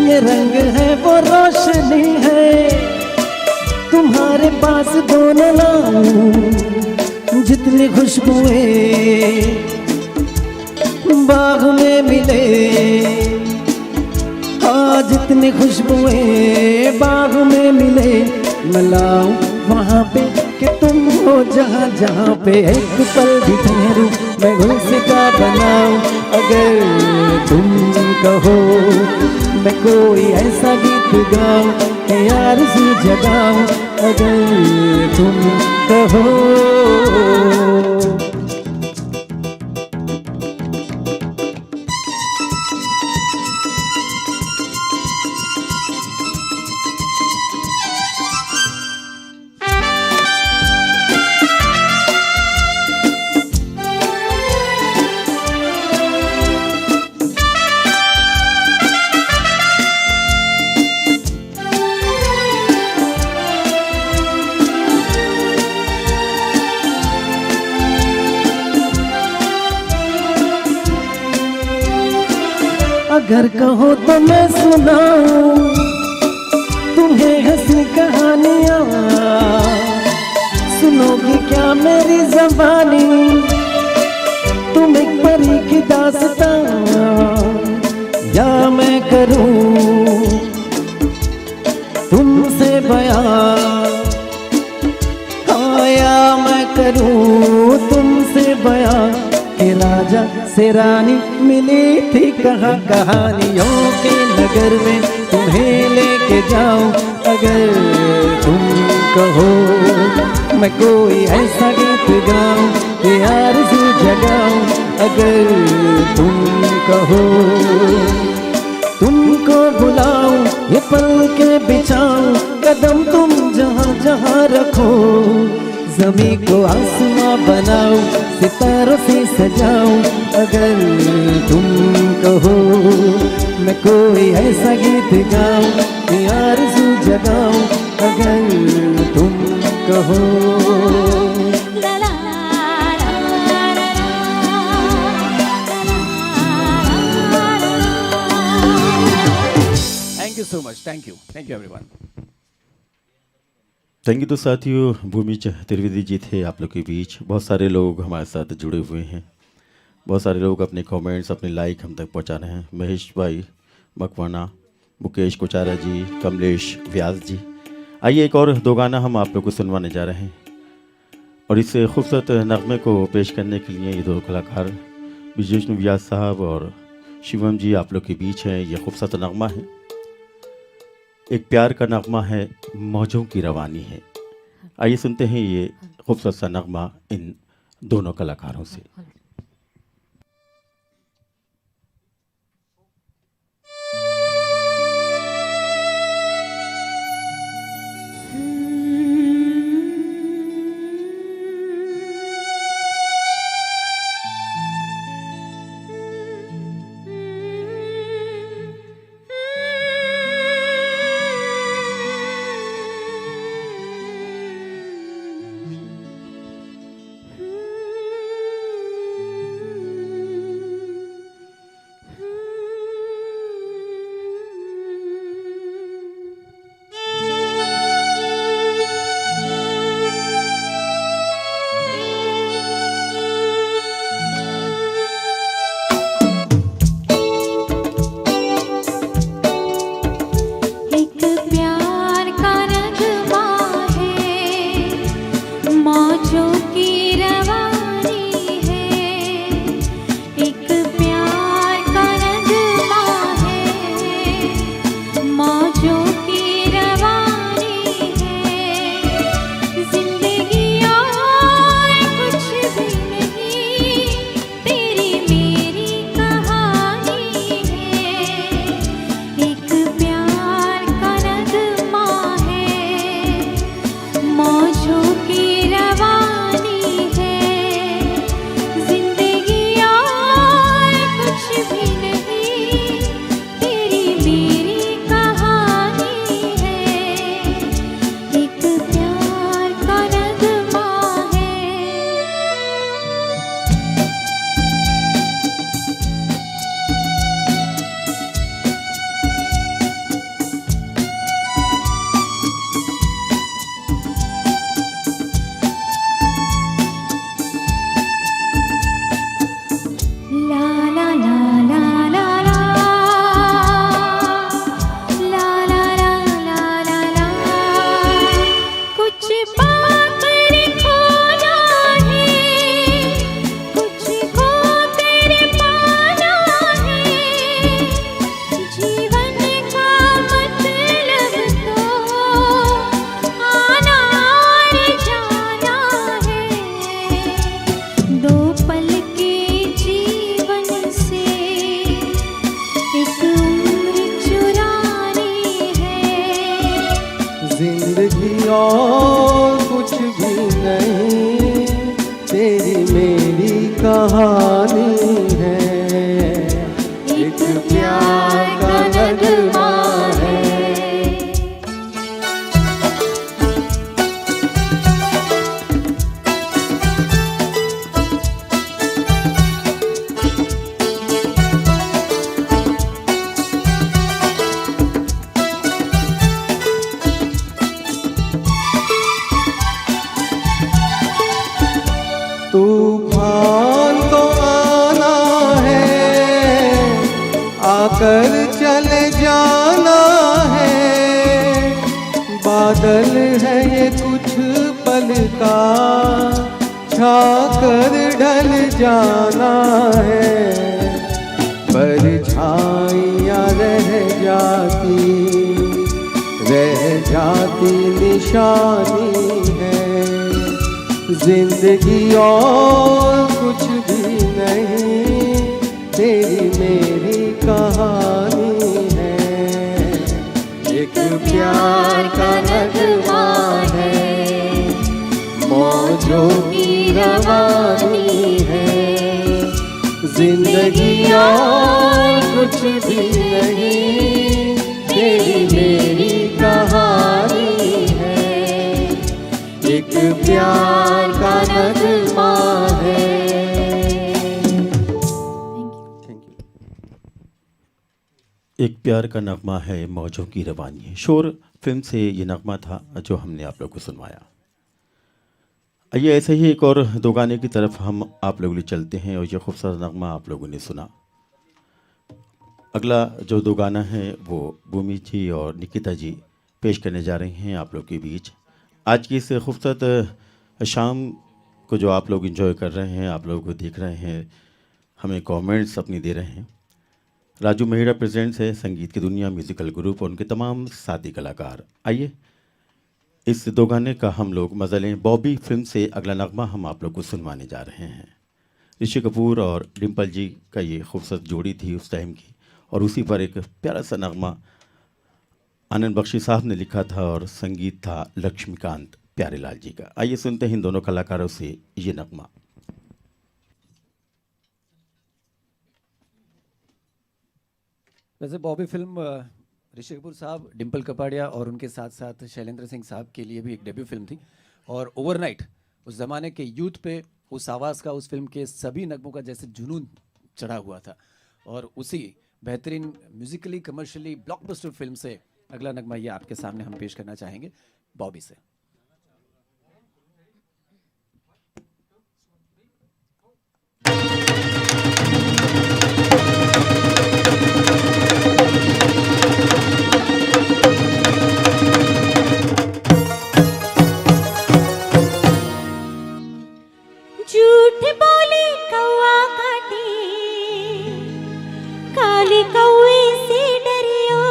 ये रंग है वो रोशनी है, तुम्हारे पास दोनों लाऊं। जितनी खुशबुएं बाग में मिले, हाँ जितनी खुशबुएं बाग में मिले, मैं लाऊं वहाँ पे कि तुम हो जहाँ जहाँ पे एक पल भी ठहरूं, मैं गुलसिता बनाऊं, अगर तुम कहो। मैं कोई ऐसा गीत गाऊं कि आरज़ू जगाऊं, अगर तुम कहो। अगर कहो तो मैं सुनाऊं तुम्हें हंसी कहानियां, सुनोगी क्या मेरी ज़बानी, तुम एक परी की दास्तां, या मैं करूं तुमसे बयां, हाँ या मैं करूं तुमसे बयां कि राजा से रानी मिली थी कहाँ कहानियों के नगर में तुम्हें लेके जाऊं। अगर तुम कहो मैं कोई ऐसा गीत गाऊं कि आरज़ू जगाऊं, अगर तुम कहो तुमको बुलाऊं ये पल के बिछाऊं, कदम तुम जहाँ जहाँ रखो, ज़मीं को आसमां बनाऊं, सितारों से सजाऊं। अगर तुम कहो मैं कोई ऐसा गीत गाऊं कि आरज़ू जगाऊं, अगर तुम कहो। ला ला ला ला ला thank you so much, thank you everyone. Thank you. तो साथियों, भूमिज त्रिवेदी जी थे आप लोग के बीच। बहुत सारे लोग हमारे साथ जुड़े हुए हैं, बहुत सारे लोग अपने कमेंट्स अपने लाइक हम तक पहुंचा रहे हैं। महेश भाई मकवाना, मुकेश कोचारा जी, कमलेश व्यास जी। आइए एक और दो गाना हम आप लोग को सुनवाने जा रहे हैं, और इस खूबसूरत नगमे को पेश करने के लिए ये दो कलाकार विजय व्यास साहब और शिवम जी आप लोग के बीच हैं। ये खूबसूरत नगमा है, एक प्यार का नगमा है, मौजों की रवानी है। आइए सुनते हैं ये खूबसूरत सा नगमा इन दोनों कलाकारों से। और कुछ भी नहीं, तेरी मेरी कहानी है, एक प्यार का नगमा है। खाकर ढल जाना है, परछाइयाँ रह जाती निशानी है। जिंदगी और कुछ भी नहीं, तेरी मेरी कहानी है। एक प्यार का नगमा है, मौजों की रवानी है। जिंदगी और कुछ भी नहीं, तेरी मेरी कहानी है। एक प्यार का नगमा है। एक प्यार का नगमा है, मौजों की रवानी है। शोर फिल्म से ये नगमा था जो हमने आप लोगों को सुनवाया। आइए ऐसे ही एक और दो गाने की तरफ हम आप लोगों के लिए चलते हैं और ये खूबसूरत नगमा आप लोगों ने सुना। अगला जो दो गाना है वो भूमि जी और निकिता जी पेश करने जा रहे हैं आप लोग के बीच। आज की इस खूबसूरत शाम को जो आप लोग एंजॉय कर रहे हैं, आप लोग को देख रहे हैं, हमें कमेंट्स अपनी दे रहे हैं। राजू मेहरा प्रेजेंट्स है संगीत की दुनिया म्यूज़िकल ग्रुप और उनके तमाम साथी कलाकार। आइए इस दो गाने का हम लोग मज़ा लें। बॉबी फिल्म से अगला नगमा हम आप लोग को सुनवाने जा रहे हैं। ऋषि कपूर और डिम्पल जी का ये खूबसूरत जोड़ी थी उस टाइम की, और उसी पर एक प्यारा सा नगमा आनंद बख्शी साहब ने लिखा था और संगीत था लक्ष्मीकांत प्यारेलाल जी का। आइए सुनते हैं इन दोनों कलाकारों से ये नगमा। वैसे बॉबी फिल्म ऋषि कपूर साहब, डिम्पल कपाड़िया और उनके साथ साथ शैलेंद्र सिंह साहब के लिए भी एक डेब्यू फिल्म थी, और ओवरनाइट उस ज़माने के यूथ पे उस आवाज़ का, उस फिल्म के सभी नगमों का जैसे जुनून चढ़ा हुआ था। और उसी बेहतरीन म्यूजिकली कमर्शियली ब्लॉकबस्टर फिल्म से अगला नगमा ये आपके सामने हम पेश करना चाहेंगे बॉबी से। झूठ बोले कौआ काटी, काली कौए से डरियो।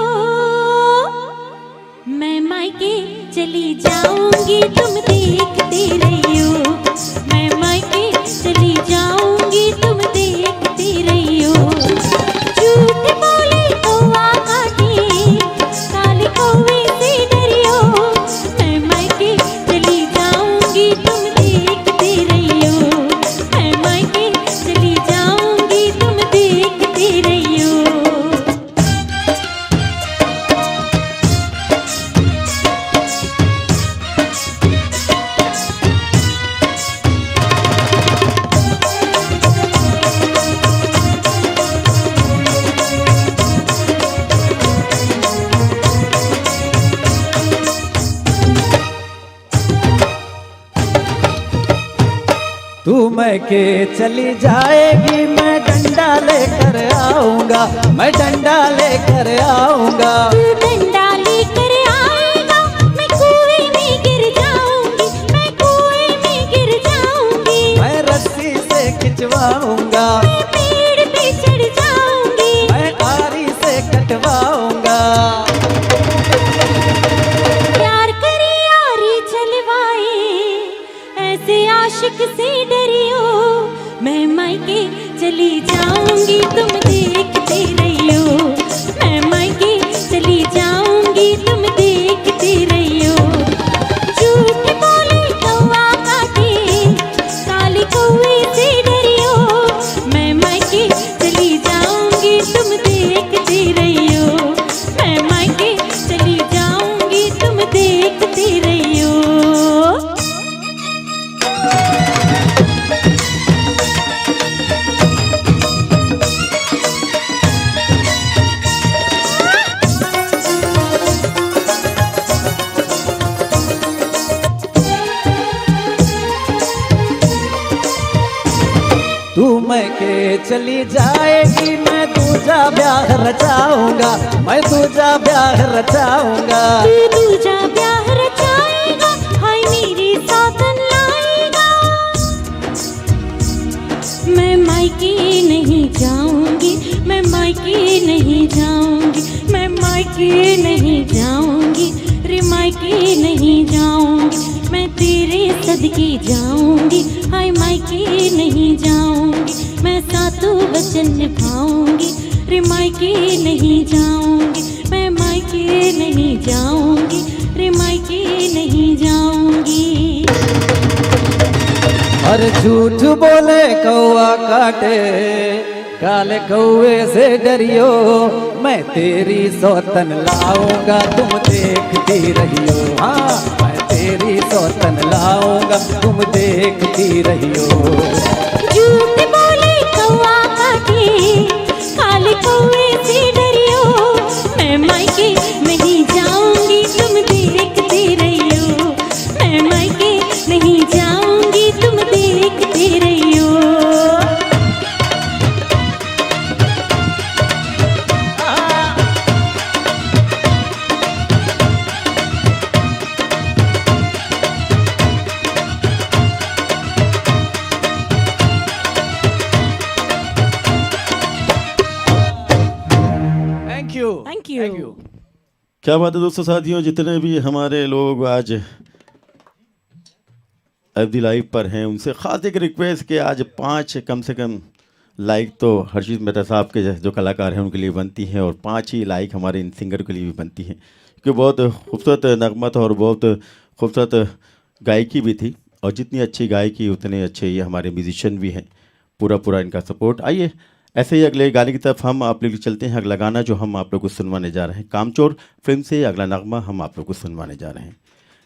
मैं मायके चली जाऊंगी तुम देखते रहियो। मैं मायके चली जाऊंगी तुम देखते रहियो। झूठ बोले कौआ काटी, काली कौए से डरियो। मैं मायके चली जाऊंगी तुम देखते रहियो। मैं मायके चली जाऊंगी तुम देखते रहियो। तू मैं के चली जाएगी, मैं डंडा लेकर आऊंगा, मैं डंडा लेकर आऊंगा। तू डंडा लेकर आएगा, मैं कुएं में गिर जाऊंगी। मैं कुएं में गिर जाऊंगी। मैं रस्सी से खिंचवाऊंगा, मैं पेड़ पे चढ़ जाऊंगी। मैं आरी से कटवाऊंगा। प्यार करे यारी चलवाए, ऐसे आशिक से डरियो। मैं मायके चली जाऊंगी तुम देखते रहियो। मैं मायके चली जाऊंगी तुम देखते रहियो। झूठ बोले कौआ काटे, काली कौए से डरियो। मैं मायके चली जाऊंगी तुम देखते रहियो। मैं मायके चली जाऊंगी तुम देखते रहियो। तू मैं के चली जाएगी, मैं दूजा ब्याह रचाऊंगा, मैं दूजा ब्याह रचाऊंगा। तू दूजा ब्याह रचाएगा, हाय मेरी सौतन लाएगा। नहीं जाऊंगी, मैं मायके नहीं जाऊंगी, रे मायके नहीं जाऊंगी, मैं तेरे सदके जाऊंगी, हाय मायके नहीं जाऊंगी, मैं सातों वचन निभाऊंगी, रे मायके नहीं जाऊंगी, मैं मायके नहीं जाऊंगी, रे मायके नहीं जाऊंगी। अरे झूठ बोले कौआ काटे, काले कौए से डरियो, मैं तेरी सौतन लाऊंगा तुम देखती रहियो, हाँ मैं तेरी सौतन लाऊंगा तुम देखती रहियो। झूठ बोले कौआ काटे, काले कौए से डरियो, मैं मायके नहीं जाऊंगी तुम देखते रहियो, मैं मायके नहीं जाऊंगी तुम देखते रहियो। Thank you. क्या बात है दोस्तों साथियों, जितने भी हमारे लोग आज एफडी लाइव पर हैं उनसे ख़ास एक रिक्वेस्ट कि आज 5 कम से कम लाइक तो हर्षित मेहता साहब के जो कलाकार हैं उनके लिए बनती हैं, और 5 ही लाइक हमारे इन सिंगर के लिए भी बनती हैं, क्योंकि बहुत खूबसूरत नगमा था और बहुत खूबसूरत गायकी भी थी, और जितनी अच्छी गायकी उतने अच्छे ये हमारे म्यूजिशियन भी हैं। पूरा इनका सपोर्ट। आइए ऐसे ही अगले गाने की तरफ हम आप लोग चलते हैं। अगला गाना जो हम आप लोग को सुनवाने जा रहे हैं, कामचोर फिल्म से अगला नगमा हम आप लोग को सुनवाने जा रहे हैं।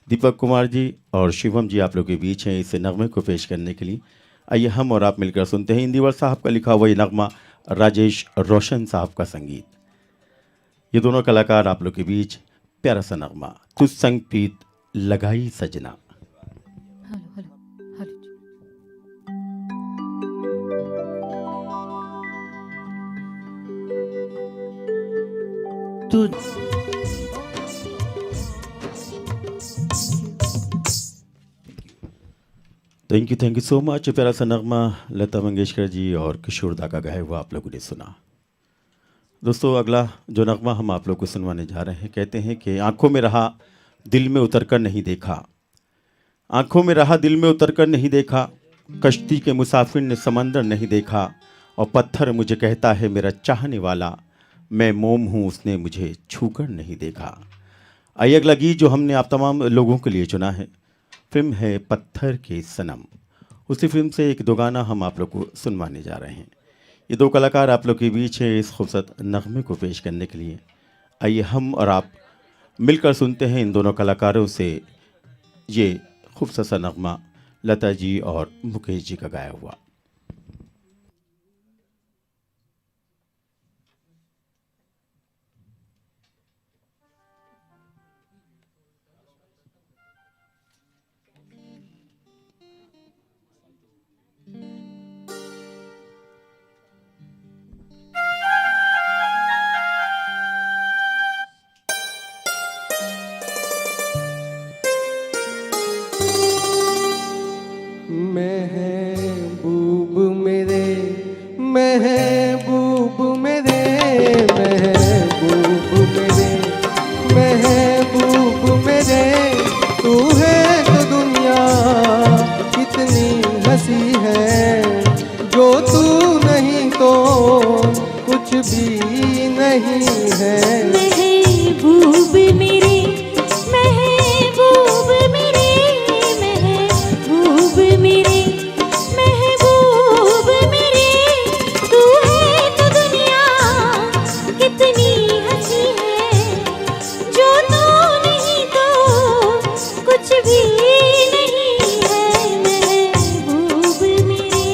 दीपक कुमार जी और शिवम जी आप लोग के बीच हैं इस नगमे को पेश करने के लिए। आइए हम और आप मिलकर सुनते हैं इंदिवर साहब का लिखा हुआ ये नगमा, राजेश रोशन साहब का संगीत। ये दोनों कलाकार आप लोग के बीच प्यारा सा नगमा, तुझ संग प्रीत लगाई सजना। तुझ थैंक यू सो मच। प्यारा सा नगमा लता मंगेशकर जी और किशोर दा का गाया हुआ आप लोगों ने सुना। दोस्तों अगला जो नगमा हम आप लोग को सुनवाने जा रहे हैं, कहते हैं कि आंखों में रहा दिल में उतर कर नहीं देखा, आंखों में रहा दिल में उतर कर नहीं देखा, कश्ती के मुसाफिर ने समंदर नहीं देखा, और पत्थर मुझे कहता है मेरा चाहने वाला, मैं मोम हूँ उसने मुझे छूकर नहीं देखा। आइए अगला गीत जो हमने आप तमाम लोगों के लिए चुना है, फिल्म है पत्थर के सनम। उसी फिल्म से एक दो गाना हम आप लोग को सुनवाने जा रहे हैं। ये दो कलाकार आप लोग के बीच है इस खूबसूरत नगमे को पेश करने के लिए। आइए हम और आप मिलकर सुनते हैं इन दोनों कलाकारों से ये खूबसूरत सा नगमा, लता जी और मुकेश जी का गाया हुआ। महबूब मेरे, महबूब मेरे, महबूब मेरे, महबूब मेरे, तू है तो दुनिया कितनी हंसी है, जो तू नहीं तो कुछ भी नहीं है। महबूब मेरे, महबूब मेरे, महबूब मेरे, महबूब मेरे, तू है तो दुनिया कितनी हंसी है, जो तू नहीं तो कुछ भी नहीं है। महबूब मेरे।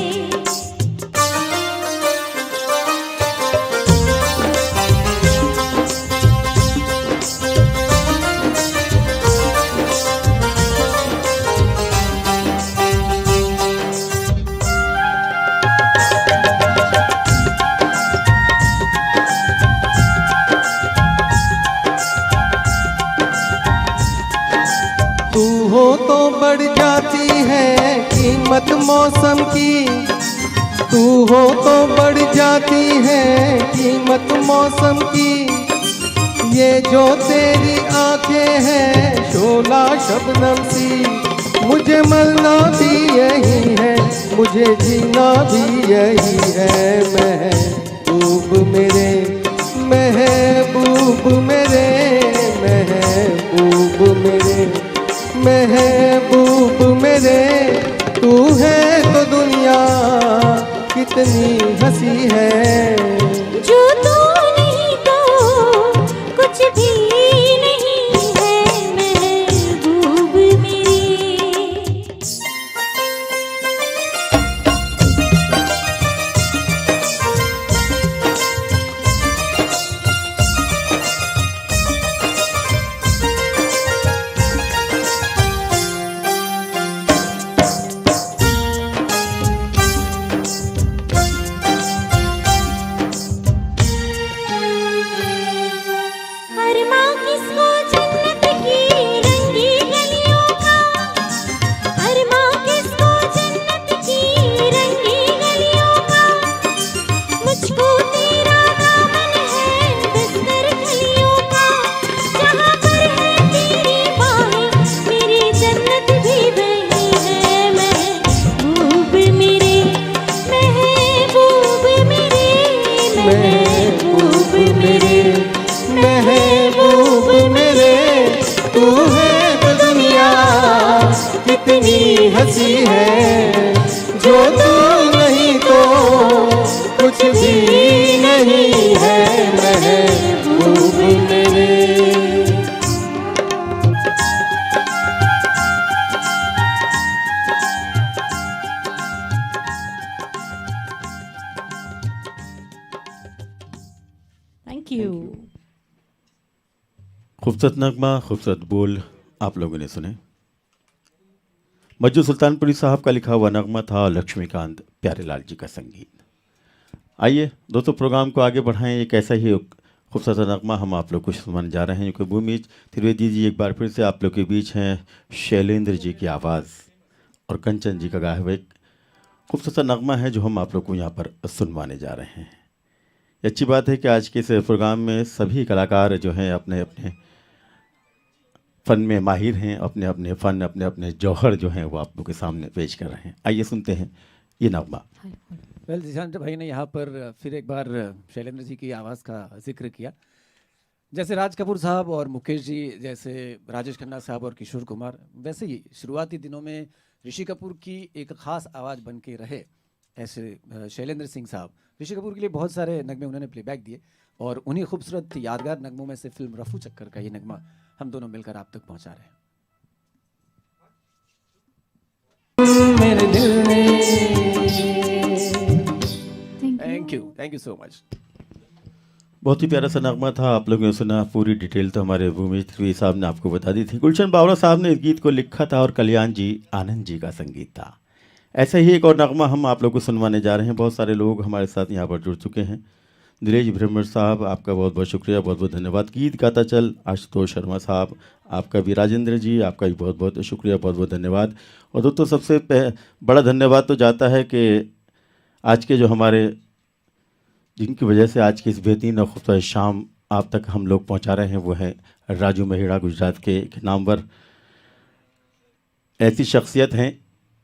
तू हो तो बढ़ जाती है कीमत मौसम की, तू हो तो बढ़ जाती है कीमत मौसम की, ये जो तेरी आंखें हैं शोला शबनम सी। मुझे मरना भी यही है, मुझे जीना भी यही है। महबूब मेरे, महबूब मेरे, महबूब मेरे, महबूब मेरे। तू है तो दुनिया कितनी हंसी है, जो तू नहीं तो कुछ भी नहीं है महबूब मेरे। अरमां किसको जन्नत की रंगी गलियों का, अरमां किसको जन्नत की रंगी गलियों का। मुझको तेरा दामन है बिस्तर खलियों का, जहाँ पर है तेरी बाहें मेरी जन्नत भी वही है महबूब मेरे, महबूब मेरे, महबूब मेरे, महबूब मेरे। तू है तो दुनिया कितनी हंसी है, जो तू नहीं तो कुछ भी नहीं है महबूब मेरे। Thank you. खूबसूरत नगमा, खूबसूरत बोल आप लोगों ने सुने। मज्जू सुल्तानपुरी साहब का लिखा हुआ नगमा था और लक्ष्मीकांत प्यारेलाल जी का संगीत। आइए दोस्तों, प्रोग्राम को आगे बढ़ाएं। एक ऐसा ही खूबसूरत नगमा हम आप लोग को सुनाने जा रहे हैं, क्योंकि भूमि त्रिवेदी जी एक बार फिर से आप लोग के बीच हैं। शैलेंद्र जी की आवाज़ और कंचन जी का गाया हुआ एक खूबसूरत नगमा है जो हम आप लोग को यहाँ पर सुनवाने जा रहे हैं। ये अच्छी बात है कि आज के इस प्रोग्राम में सभी कलाकार जो हैं अपने अपने फ़न में माहिर हैं, अपने अपने फ़न, अपने अपने जौहर जो हैं वो आप लोग के सामने पेश कर रहे हैं। आइए सुनते हैं ये नगमा। वेल, जिशान भाई ने यहाँ पर फिर एक बार शैलेंद्र जी की आवाज़ का जिक्र किया। जैसे राज कपूर साहब और मुकेश जी, जैसे राजेश खन्ना साहब और किशोर कुमार, वैसे ही शुरुआती दिनों में ऋषि कपूर की एक ख़ास आवाज़ बन के रहे। ऐसे शैलेंद्र सिंह साहब ऋषि कपूर के लिए बहुत सारे नगमे उन्होंने प्लेबैक दिए, और उन्हीं खूबसूरत यादगार नगमों में से फिल्म रफू चक्कर का ये नगमा हम दोनों मिलकर आप तक पहुंचा रहे हैं। मेरे दिल में थैंक यू सो मच। बहुत ही प्यारा सा नगमा था, आप लोगों ने सुना। पूरी डिटेल तो हमारे भूमि त्रिवेदी साहब ने आपको बता दी थी। गुलशन बावरा साहब ने इस गीत को लिखा था और कल्याण जी आनंद जी का संगीत था। ऐसा ही एक और नगमा हम आप लोग को सुनवाने जा रहे हैं। बहुत सारे लोग हमारे साथ यहाँ पर जुड़ चुके हैं। दिनेश ब्रह्मर साहब, आपका बहुत बहुत शुक्रिया, बहुत बहुत धन्यवाद। गीत गाता चल आशुतोष शर्मा साहब, आपका भी। राजेंद्र जी, आपका भी बहुत बहुत शुक्रिया, बहुत बहुत धन्यवाद। और दोस्तों, सबसे बड़ा धन्यवाद तो जाता है कि आज के जो हमारे, जिनकी वजह से आज की इस बेहतरीन और खूबसूरत शाम आप तक हम लोग पहुंचा रहे हैं, वो है राजू महिड़ा, गुजरात के एक नामवर ऐसी शख्सियत हैं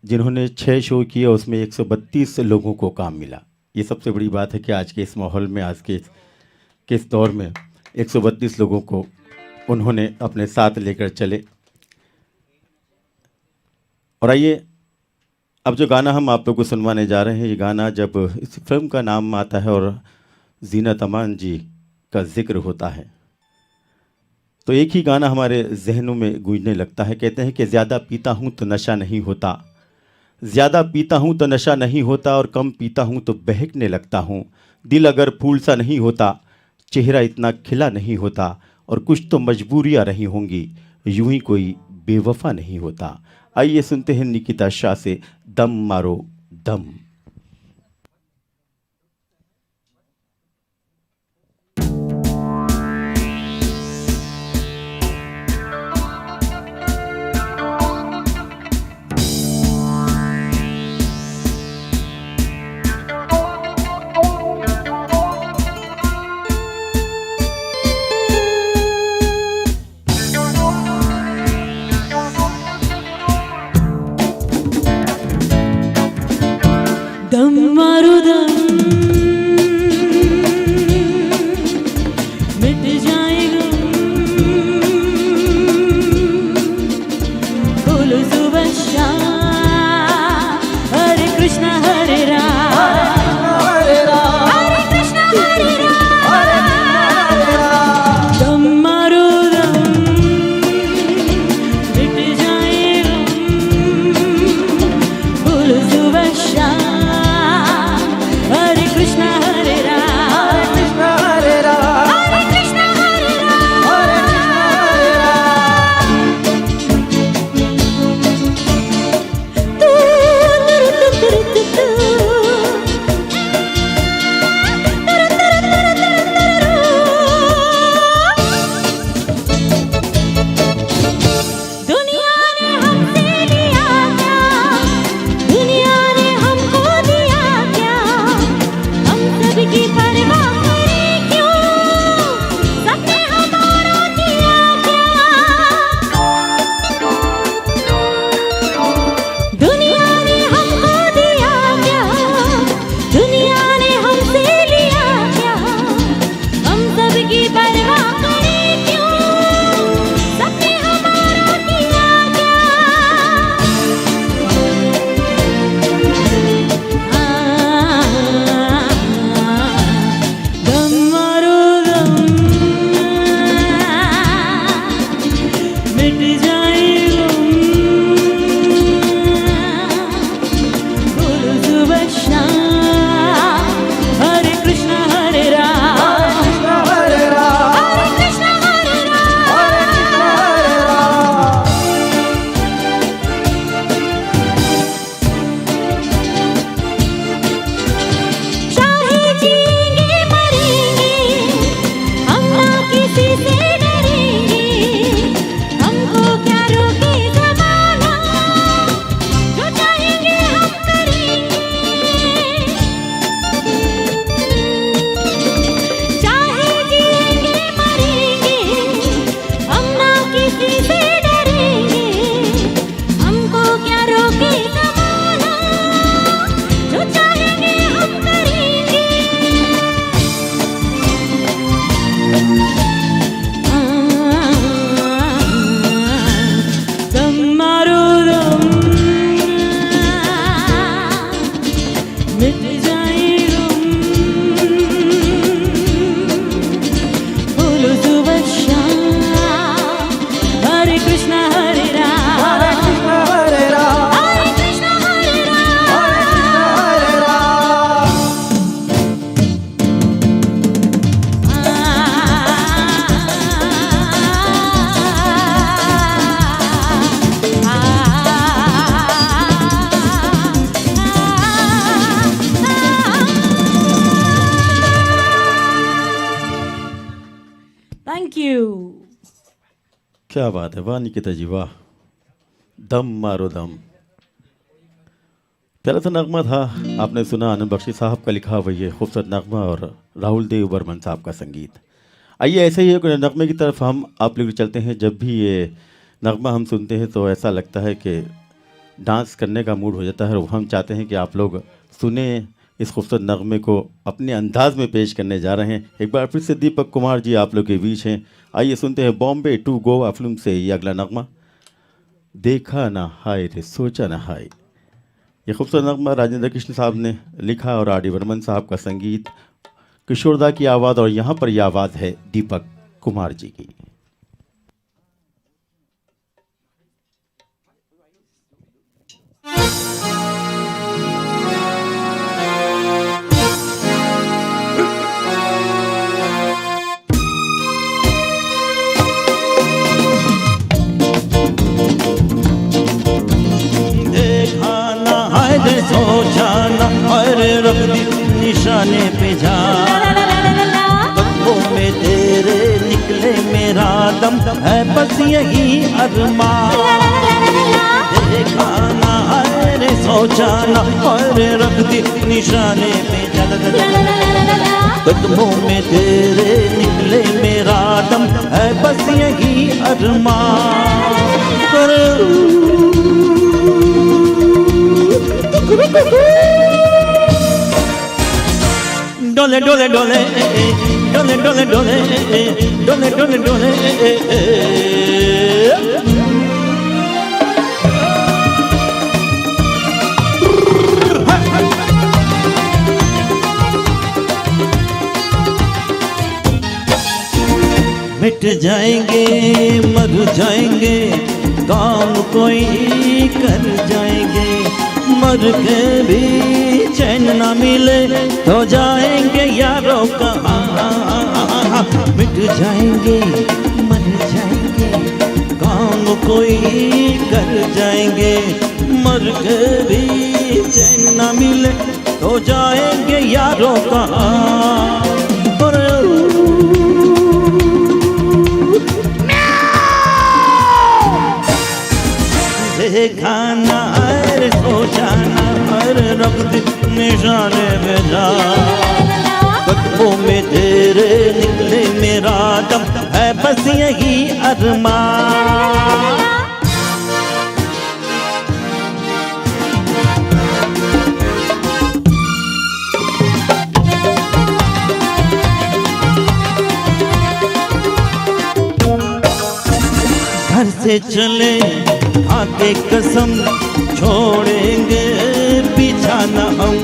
जिन्होंने 6 शो किए, उसमें 132 लोगों को काम मिला। ये सबसे बड़ी बात है कि आज के इस माहौल में, आज के इस दौर में 132 लोगों को उन्होंने अपने साथ लेकर चले। और आइए, अब जो गाना हम आप लोग को सुनवाने जा रहे हैं, ये गाना जब इस फिल्म का नाम आता है और जीनत अमान जी का जिक्र होता है, तो एक ही गाना हमारे जहनों में गूंजने लगता है। कहते हैं कि ज़्यादा पीता हूँ तो नशा नहीं होता, ज़्यादा पीता हूँ तो नशा नहीं होता, और कम पीता हूँ तो बहकने लगता हूँ। दिल अगर फूल सा नहीं होता, चेहरा इतना खिला नहीं होता, और कुछ तो मजबूरियाँ रही होंगी, यूं ही कोई बेवफा नहीं होता। आइए सुनते हैं निकिता शाह से दम मारो दम। क्या बात है, वाह निकिता जी वाह, दम मारो दम। प्यारा सा नगमा था, आपने सुना आनंद बख्शी साहब का लिखा हुआ ये खूबसूरत नगमा और राहुल देव बर्मन साहब का संगीत। आइए ऐसे ही एक नगमे की तरफ हम आप लोग चलते हैं। जब भी ये नगमा हम सुनते हैं तो ऐसा लगता है कि डांस करने का मूड हो जाता है, और हम चाहते हैं कि आप लोग सुने इस खूबसूरत नगमे को अपने अंदाज में पेश करने जा रहे हैं। एक बार फिर से दीपक कुमार जी आप लोग के बीच हैं। आइए सुनते हैं बॉम्बे टू गोवा फिल्म से ये अगला नगमा, देखा ना हाय रे सोचा ना हाय। ये खूबसूरत नगमा राजेंद्र कृष्ण साहब ने लिखा और आर डी बर्मन साहब का संगीत, किशोरदा की आवाज़, और यहाँ पर यह आवाज़ है दीपक कुमार जी की। देखा ना हाय रे सोचा ना हाय रे रख दी निशाने पे जा, कदमों में तेरे निकले मेरा दम है बस यही अरमान। देखा ना हाय रे सोचा ना हाय रे रख दी निशाने पे जा, कदमों में तेरे निकले मेरा दम है बस यही अरमान। डोले डोले डोले डोले डोले डोले डोले डोले डोले मिट जाएंगे मर जाएंगे काम कोई कर जाएंगे, मर के भी चैन ना मिले तो जाएंगे यारों कहाँ। मिट जाएंगे मर जाएंगे काम कोई कर जाएंगे, मर के भी चैन ना मिले तो जाएंगे यारों कहाँ। देखा ना अरे सोचा ना अरे रख दी निशाने पे जा, कदमों में तेरे निकले मेरा दम है बस यही अरमान। घर से चले आके कसम छोड़ेंगे पीछा न हम,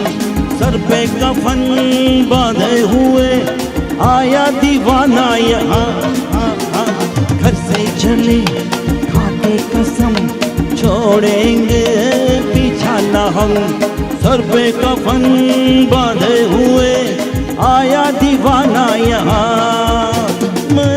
सर पे कफन बांधे हुए आया दीवाना यहाँ। घर से चले खाके कसम छोड़ेंगे पीछा न हम, सर पे कफन बांधे हुए आया दीवाना यहाँ। मैं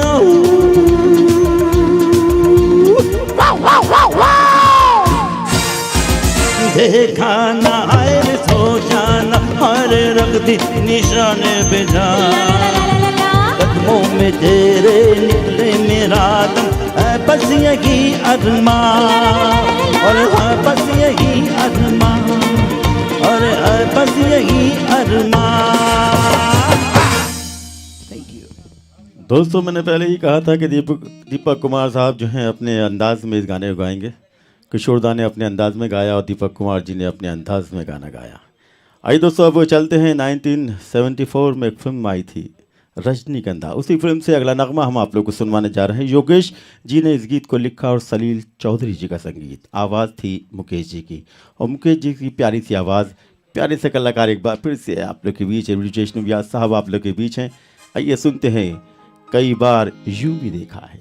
देखा ना अरे सोचा ना अरे रख दी निशाने पे जा, कदमों में तेरे निकले मेरा दम है बस यही अरमान। और है बस यही अरमान, और है बस यही अरमान। दोस्तों मैंने पहले ही कहा था कि दीपक कुमार साहब जो हैं अपने अंदाज में इस गाने को गाएंगे। किशोरदा ने अपने अंदाज में गाया और दीपक कुमार जी ने अपने अंदाज में गाना गाया। आइए दोस्तों अब चलते हैं 1974 में एक फिल्म आई थी रजनीगंधा, उसी फिल्म से अगला नगमा हम आप लोग को सुनवाने जा रहे हैं। योगेश जी ने इस गीत को लिखा और सलील चौधरी जी का संगीत, आवाज़ थी मुकेश जी की। और मुकेश जी की प्यारी सी आवाज़, प्यारे से कलाकार एक बार फिर से आप लोग के बीच विजय व्यास साहब आप लोग के बीच हैं। आइए सुनते हैं कई बार यूं भी देखा है।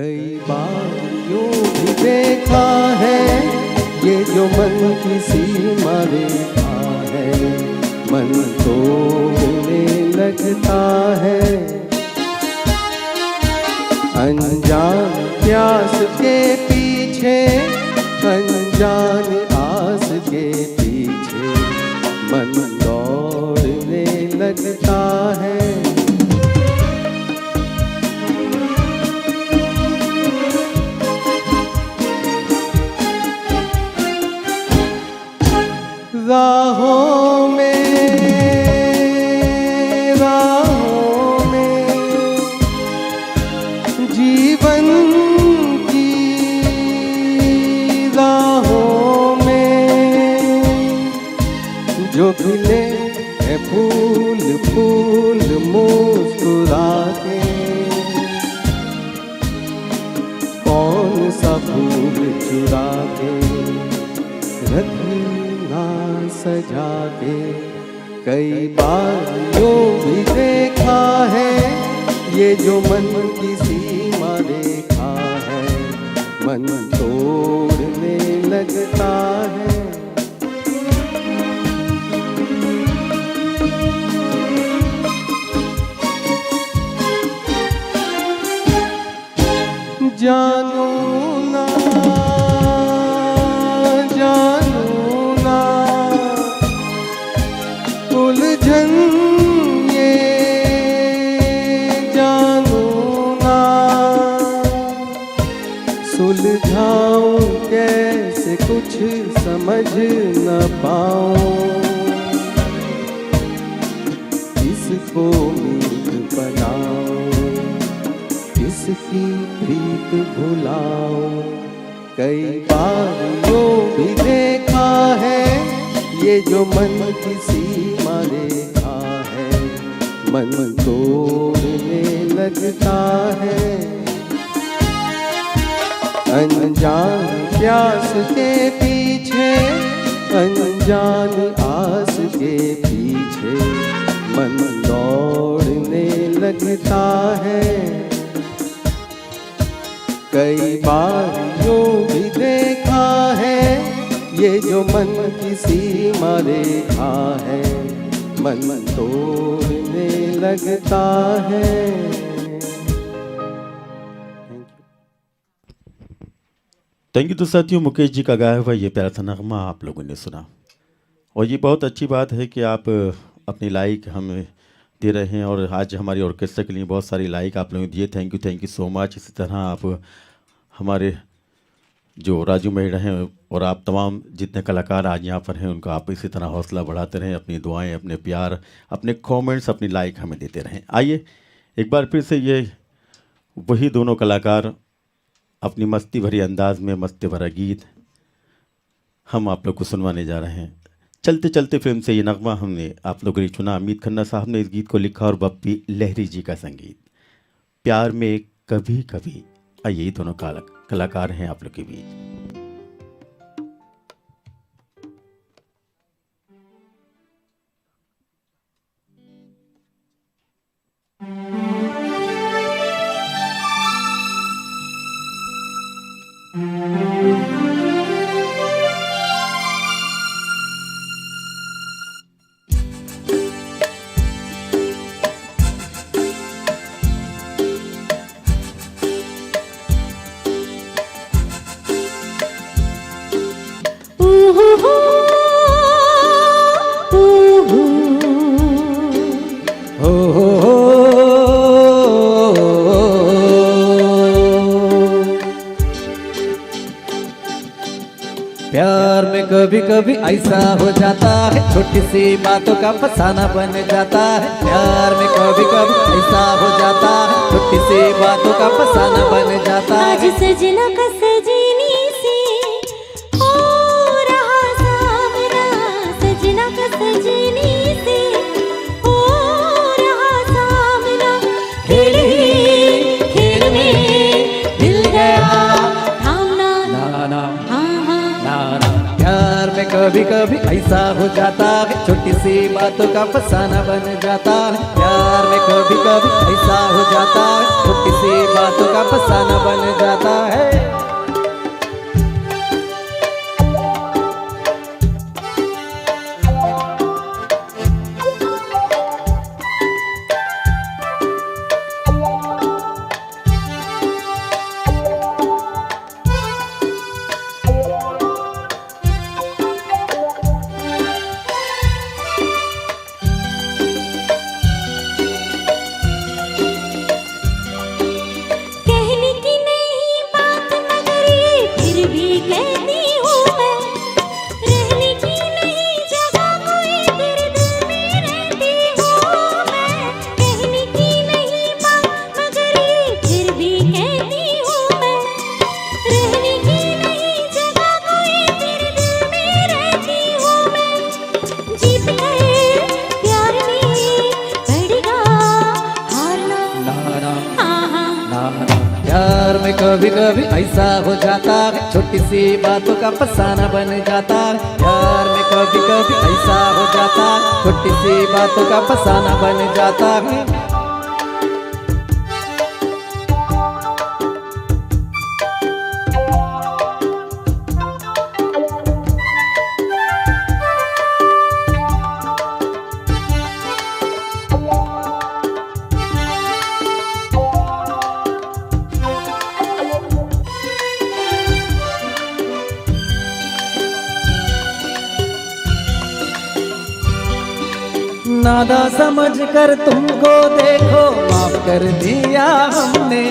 कई बार यूं भी देखा है, ये जो मन की सीमा रेखा है, मन तोड़ने लगता है। अनजान प्यास के पीछे, अनजान आस के पीछे, मन दौड़ने लगता है। राहों में जीवन की राहों में जो खिले है फूल फूल मुस्कुरा के, कौन सा फूल चुरा के रखना सजा के। कई बार यूं भी देखा है, ये जो मन की सीमा रेखा है, मन तोड़ने लगता है। जानू ना जानू ना उलझन ये जानू ना, सुलझाऊं कैसे कुछ समझ न पाऊं, किसको मीत बनाऊं, किसकी प्रीत भुलाऊं। कई बार यूं भी देखा है, ये जो मन की सीमा रेखा है, मन तोड़ने लगता है। अनजान प्यास के पीछे, अनजान आस के पीछे, मन दौड़ने लगता है। कई बार यूं भी देखा है, ये जो मन की सीमा रेखा है, मन तोड़ने लगता है। Thank you. तो साथियों, मुकेश जी का गाया हुआ ये प्यारा सा नगमा आप लोगों ने सुना, और ये बहुत अच्छी बात है कि आप अपनी लाइक हमें दे रहे हैं, और आज हमारी ऑर्केस्ट्रा के लिए बहुत सारी लाइक आप लोगों ने दिए। Thank you so much. इसी तरह आप हमारे जो राजू मेहरा हैं और आप तमाम जितने कलाकार आज यहाँ पर हैं, उनका आप इसी तरह हौसला बढ़ाते रहें, अपनी दुआएं, अपने प्यार, अपने कमेंट्स, अपनी लाइक हमें देते रहें। आइए एक बार फिर से ये वही दोनों कलाकार अपनी मस्ती भरी अंदाज में मस्ती भरा गीत हम आप लोग को सुनवाने जा रहे हैं। चलते चलते फिल्म से ये नगमा हमने आप लोगों ने चुना। अमित खन्ना साहब ने इस गीत को लिखा और बप्पी लहरी जी का संगीत। प्यार में कभी कभी। आइए, ये दोनों कलाकार हैं आप लोग के बीच। प्यार में कभी कभी ऐसा हो जाता है, छोटी सी बातों का फसाना बन जाता है। प्यार में कभी कभी ऐसा हो जाता है, छोटी सी बातों का फसाना बन जाता है। आज सजना का सजनी से हो रहा सामना, सजना का सजनी से हो रहा सामना। खेल खेल में दिल गया थामना, ना ना हाँ हाँ ना ना। प्यार में कभी कभी ऐसा ऐसा हो जाता है, छोटी सी बातों का फसाना बन जाता है। प्यार में कभी कभी ऐसा हो जाता है, छोटी सी बातों का फसाना बन जाता है। कहने की नहीं बात मगर ये फिर भी कहती हूँ मैं, रहने की नहीं जगह कोई तेरे दिल में रहती हूँ मैं। कहने की नहीं बात मगर ये फिर भी कहती हूँ मैं, रहने की नहीं जगह कोई तेरे दिल में रहती हूँ मैं। जीत गए प्यार में पड़ेगा हारना, हाँ हाँ प्यार में कभी कभी ऐसा हो जाता है, छोटी सी बातों का फसाना बन जाता है। प्यार में कभी कभी ऐसा हो जाता है, छोटी सी बातों का फसाना बन जाता है। नादा समझ कर तुमको देखो माफ कर दिया हमने,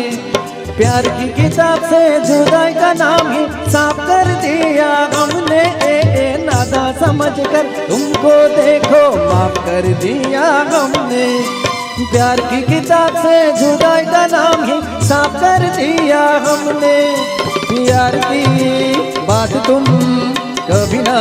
प्यार की किताब से जुदाई का नाम ही साफ कर दिया हमने। नादा समझ कर तुमको देखो माफ कर दिया हमने, प्यार की किताब से जुदाई का नाम ही साफ कर दिया हमने। प्यार की बात तुम कभी ना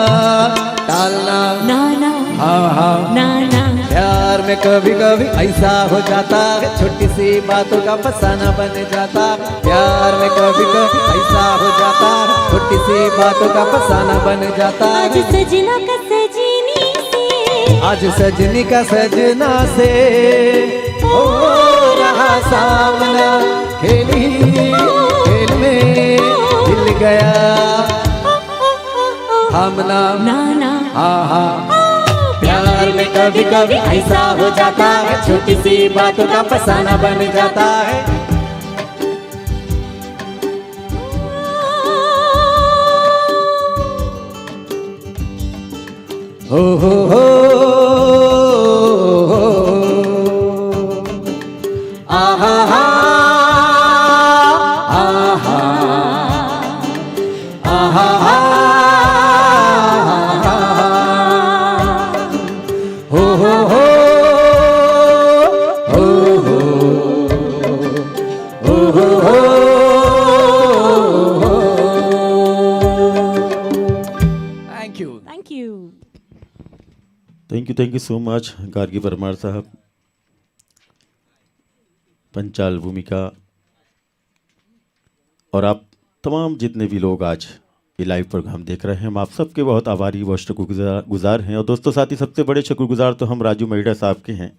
टालना, ना ना हाँ हाँ ना ना। प्यार में कभी कभी ऐसा हो जाता है, छोटी सी बातों का फसाना बन जाता है। प्यार में कभी कभी ऐसा हो जाता है, छोटी सी बातों का फसाना बन जाता आज है। सजना का सजनी से, आज सजनी का सजना से हो रहा सामना, खेली खेल में हिल गया हमना, ना ना हाँ हाँ। प्यार में कभी कभी ऐसा हो जाता है, छोटी सी बातों का फसाना बन जाता है। हो आहा हा आहा आहा हा हो हो thank you. Thank you. Thank you so much Gargi Parmar साहब। पंचाल भूमिका और आप तमाम जितने भी लोग आज ये लाइव प्रोग्राम देख रहे हैं, हम आप सबके बहुत आभारी व शुक्रगुजार हैं। और दोस्तों साथ ही सबसे बड़े शुक्रगुजार तो हम राजू महिड़ा साहब के हैं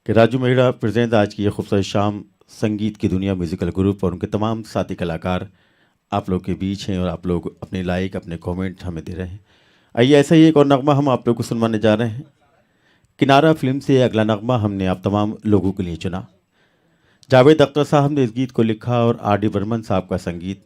कि राजू महिड़ा प्रेजेंट आज की ये खूबसूरत शाम संगीत की दुनिया म्यूज़िकल ग्रुप और उनके तमाम साथी कलाकार आप लोग के बीच हैं और आप लोग अपने लाइक अपने कमेंट हमें दे रहे हैं। आइए ऐसा ही एक और नगमा हम आप लोग को सुनवाने जा रहे हैं। किनारा फिल्म से अगला नगमा हमने आप तमाम लोगों के लिए चुना। जावेद अख्तर साहब ने इस गीत को लिखा और आर डी बर्मन साहब का संगीत।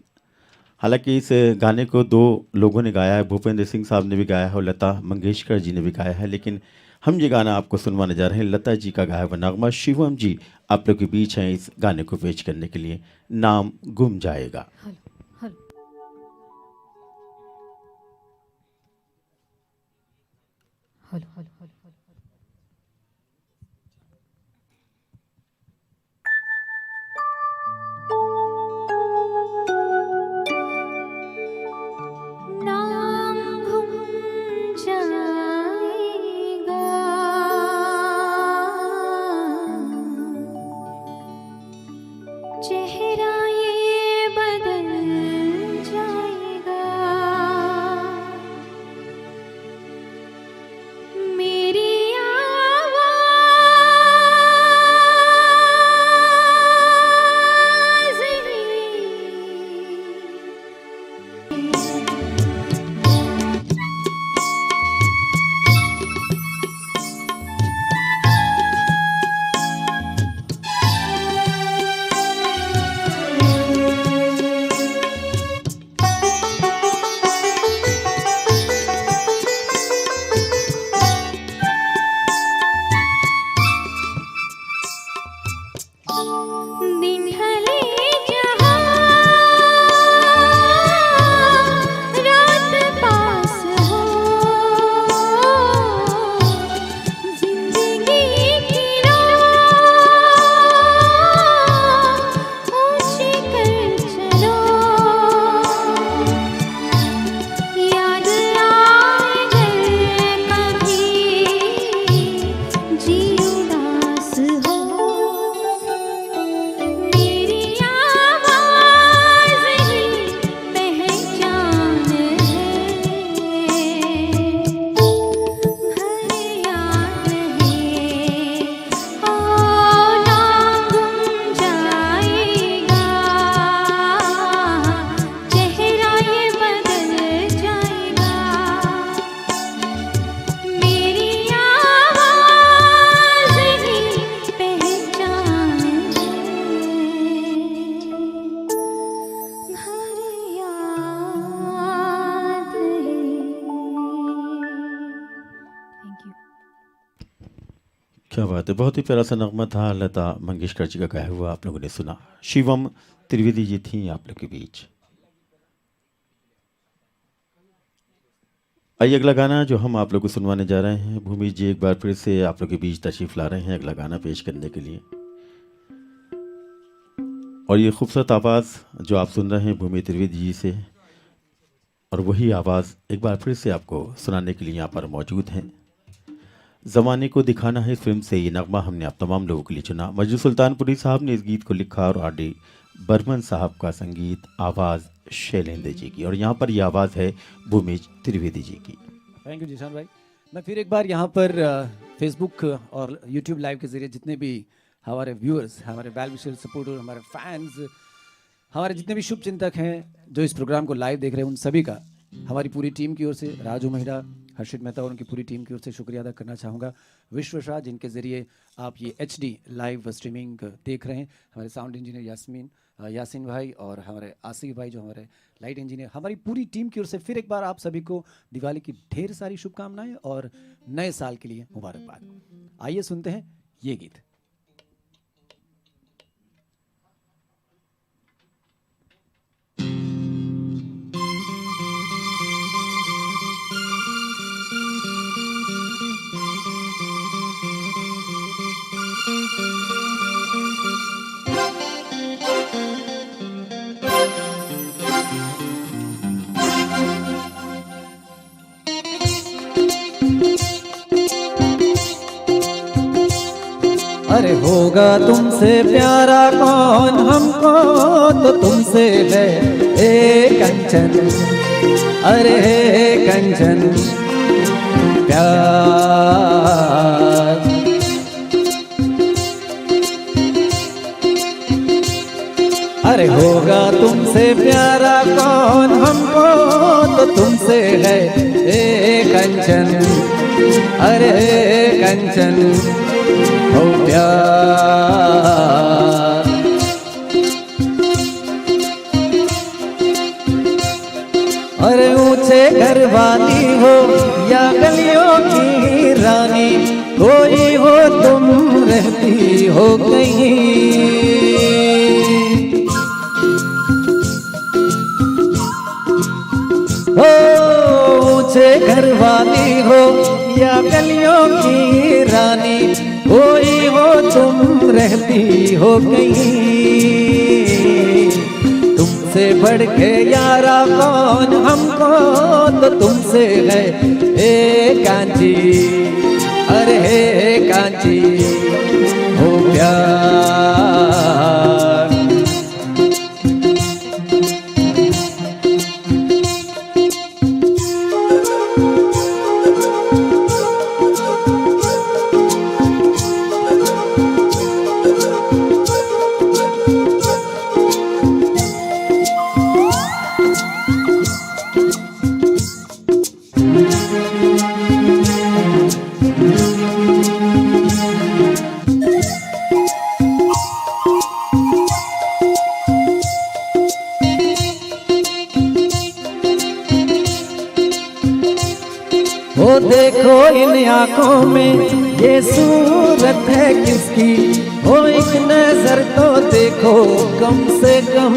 हालांकि इस गाने को दो लोगों ने गाया है, भूपेंद्र सिंह साहब ने भी गाया है और लता मंगेशकर जी ने भी गाया है, लेकिन हम ये गाना आपको सुनवाने जा रहे हैं लता जी का गाया हुआ नगमा। शिवम जी आप लोग के बीच हैं इस गाने को पेश करने के लिए। नाम गुम जाएगा। नाम गुम जाएगा, चेहरा ये बदल जाएगा, क्या बात है, बहुत ही प्यारा सा नगमा था, लता मंगेशकर जी का गाया हुआ आप लोगों ने सुना। शिवम त्रिवेदी जी थी आप लोग के बीच। आइए अगला गाना जो हम आप लोग को सुनवाने जा रहे हैं, भूमि जी एक बार फिर से आप लोग के बीच तशरीफ ला रहे हैं अगला गाना पेश करने के लिए। और ये खूबसूरत आवाज़ जो आप सुन रहे हैं भूमि त्रिवेदी जी से, और वही आवाज़ एक बार फिर से आपको सुनाने के लिए यहाँ पर मौजूद हैं। ज़माने को दिखाना है इस फिल्म से ये नगमा हमने आप तमाम लोगों के लिए चुना। मजदूर सुल्तानपुरी साहब ने इस गीत को लिखा और आर डी बर्मन साहब का संगीत, आवाज़ शैलेंद्र जी की, और यहाँ पर ये आवाज़ है भूमि त्रिवेदी जी की। थैंक यू जीशान भाई। मैं फिर एक बार यहाँ पर फेसबुक और यूट्यूब लाइव के ज़रिए जितने भी हमारे व्यूअर्स, हमारे वेल विशर सपोर्टर, हमारे फैंस, हमारे जितने भी शुभ चिंतक हैं जो इस प्रोग्राम को लाइव देख रहे हैं, उन सभी का हमारी पूरी टीम की ओर से, राजू महिड़ा, हर्षित मेहता और उनकी पूरी टीम की ओर से शुक्रिया अदा करना चाहूँगा। विश्व शाह जिनके ज़रिए आप ये HD लाइव स्ट्रीमिंग देख रहे हैं, हमारे साउंड इंजीनियर यासीन भाई और हमारे आसिफ भाई जो हमारे लाइट इंजीनियर, हमारी पूरी टीम की ओर से फिर एक बार आप सभी को दिवाली की ढेर सारी शुभकामनाएं और नए साल के लिए मुबारकबाद। आइए सुनते हैं ये गीत। अरे होगा तुमसे प्यारा कौन, हमको तो तुमसे है ए कंचन, अरे हे कंचन प्यार। अरे होगा तुमसे प्यारा कौन, हमको तो तुमसे है ए कंचन, अरे हे कंचन हो प्यार। अरे ऊंचे घर वाली हो या गलियों की रानी, कोई हो तुम रहती हो कहीं। हो ऊंचे घर वाली हो या गलियों की रानी, कोई हो तुम रहती हो कहीं। तुमसे बढ़ के यारा कौन, हमको तो तुमसे है ए कांची, अरे हे कांची हो प्यार। वो देखो इन आंखों में ये सूरत है किसकी, वो एक नजर तो देखो कम से कम।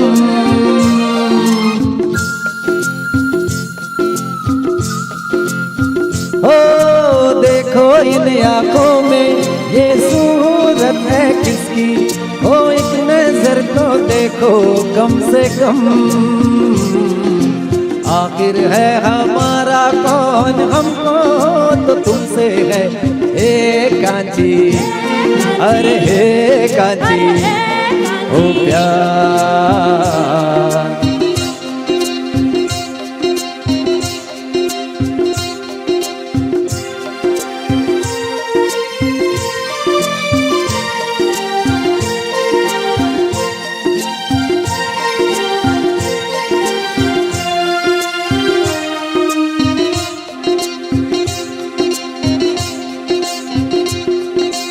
ओ देखो इन आंखों में ये सूरत है किसकी, वो एक नजर तो देखो कम से कम। आखिर है हमारा कौन, हमको तो तुमसे है ए कांची, अरे हे कांची ओ प्यार।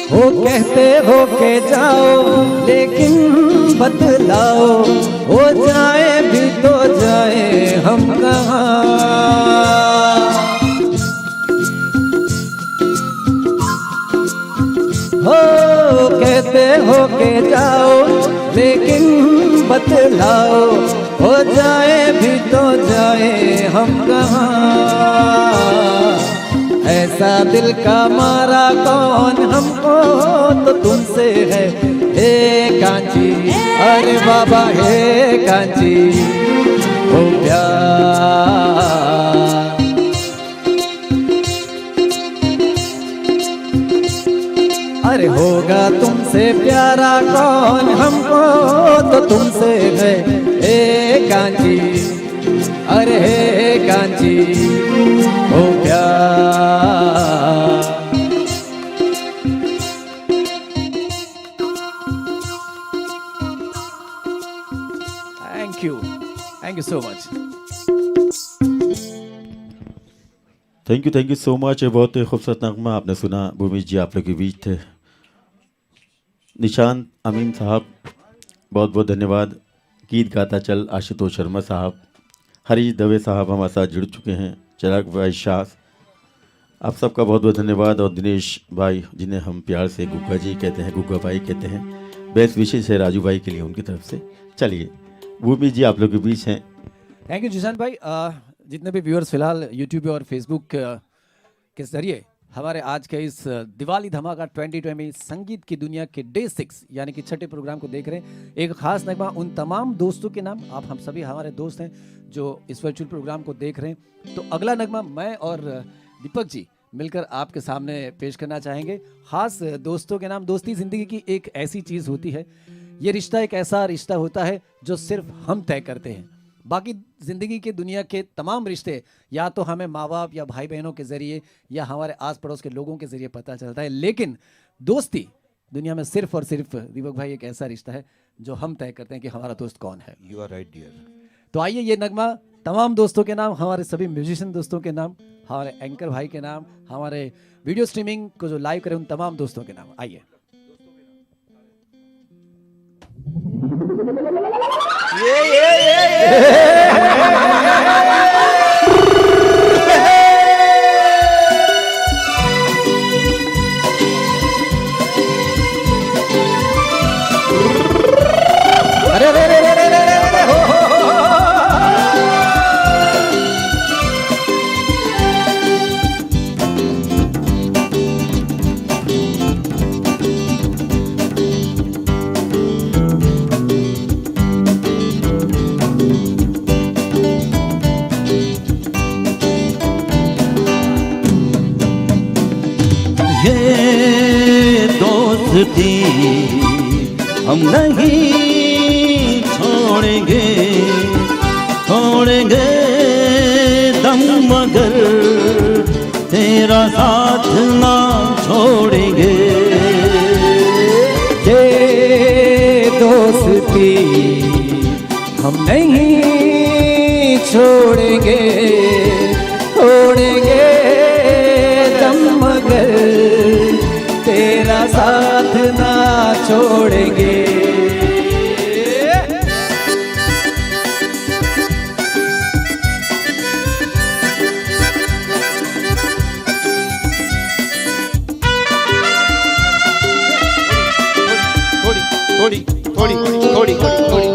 वो कहते हो के जाओ लेकिन बतलाओ, हो जाए भी तो जाए हम कहाँ। बतलाओ, हो जाए भी तो जाए हम कहाँ। ऐसा दिल का मारा कौन हमको तो तुमसे है हे कांची, अरे बाबा हे कांची हो प्यार। अरे होगा तुमसे प्यारा कौन हमको तो तुमसे है हे कांची, अरे हे कांची हो प्यार। Thank you so much. Thank you so much. बहुत ही खूबसूरत नगमा आपने सुना। भूमि जी आप लोग के बीच थे। निशांत अमीन साहब बहुत बहुत धन्यवाद। गीत गाता चल आशुतोष शर्मा साहब, हरीश दवे साहब हमारे साथ जुड़ चुके हैं, चिराग भाई शाह, आप सबका बहुत बहुत धन्यवाद। और दिनेश भाई जिन्हें हम प्यार से गुग्गा जी कहते हैं, गुग्गा भाई कहते हैं, बेस्ट विशेष है राजू भाई के लिए उनकी तरफ से। चलिए भूमि जी आप लोग के बीच हैं। थैंक यू जिशान भाई। जितने भी व्यूअर्स फिलहाल यूट्यूब और फेसबुक के जरिए हमारे आज के इस दिवाली धमाका 2020 संगीत की दुनिया के डे 6 यानी कि छठे प्रोग्राम को देख रहे हैं, एक खास नगमा उन तमाम दोस्तों के नाम। आप हम सभी हमारे दोस्त हैं जो इस वर्चुअल प्रोग्राम को देख रहे हैं। तो अगला नगमा मैं और दीपक जी मिलकर आपके सामने पेश करना चाहेंगे। खास दोस्तों के नाम। दोस्ती जिंदगी की एक ऐसी चीज़ होती है, ये रिश्ता एक ऐसा रिश्ता होता है जो सिर्फ हम तय करते हैं। बाकी ज़िंदगी के दुनिया के तमाम रिश्ते या तो हमें माँ बाप या भाई बहनों के ज़रिए या हमारे आस पड़ोस के लोगों के ज़रिए पता चलता है, लेकिन दोस्ती दुनिया में सिर्फ और सिर्फ दीपक भाई एक ऐसा रिश्ता है जो हम तय करते हैं कि हमारा दोस्त कौन है। You are right dear. तो आइए ये नगमा तमाम दोस्तों के नाम, हमारे सभी म्यूजिशियन दोस्तों के नाम, हमारे एंकर भाई के नाम, हमारे वीडियो स्ट्रीमिंग को जो लाइव करें उन तमाम दोस्तों के नाम। आइए अरे रे रे रे रे रे रे हो ये दोस्ती हम नहीं छोड़ेंगे, छोड़ेंगे दम मगर तेरा साथ ना छोड़ेंगे। ये दोस्ती हम नहीं छोड़ेंगे, छोड़ेंगे दम मगर तेरा साथ ना छोड़ेंगे। थोड़ी थोड़ी थोड़ी थोड़ी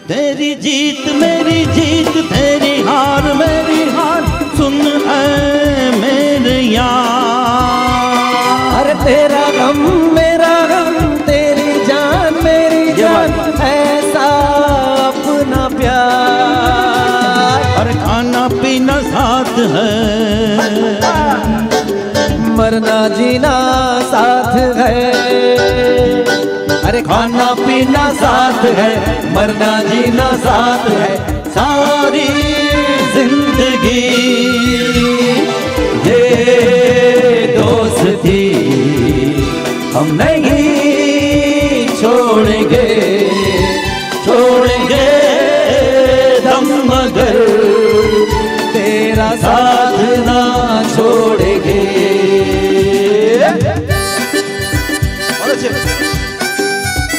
तेरी जीत मेरी जीत, तेरी हार मेरी हार, सुन है मेरे यार। अरे तेरा गम मेरा गम, तेरी जान मेरी जान, ऐसा अपना प्यार। अरे खाना पीना साथ है, मरना जीना साथ है। अरे खाना पीना साथ है, मरना जीना साथ है, सारी जिंदगी ये दोस्ती हम नहीं छोड़ेंगे, छोड़ेंगे दम मगर तेरा साथ ना छोड़ेंगे।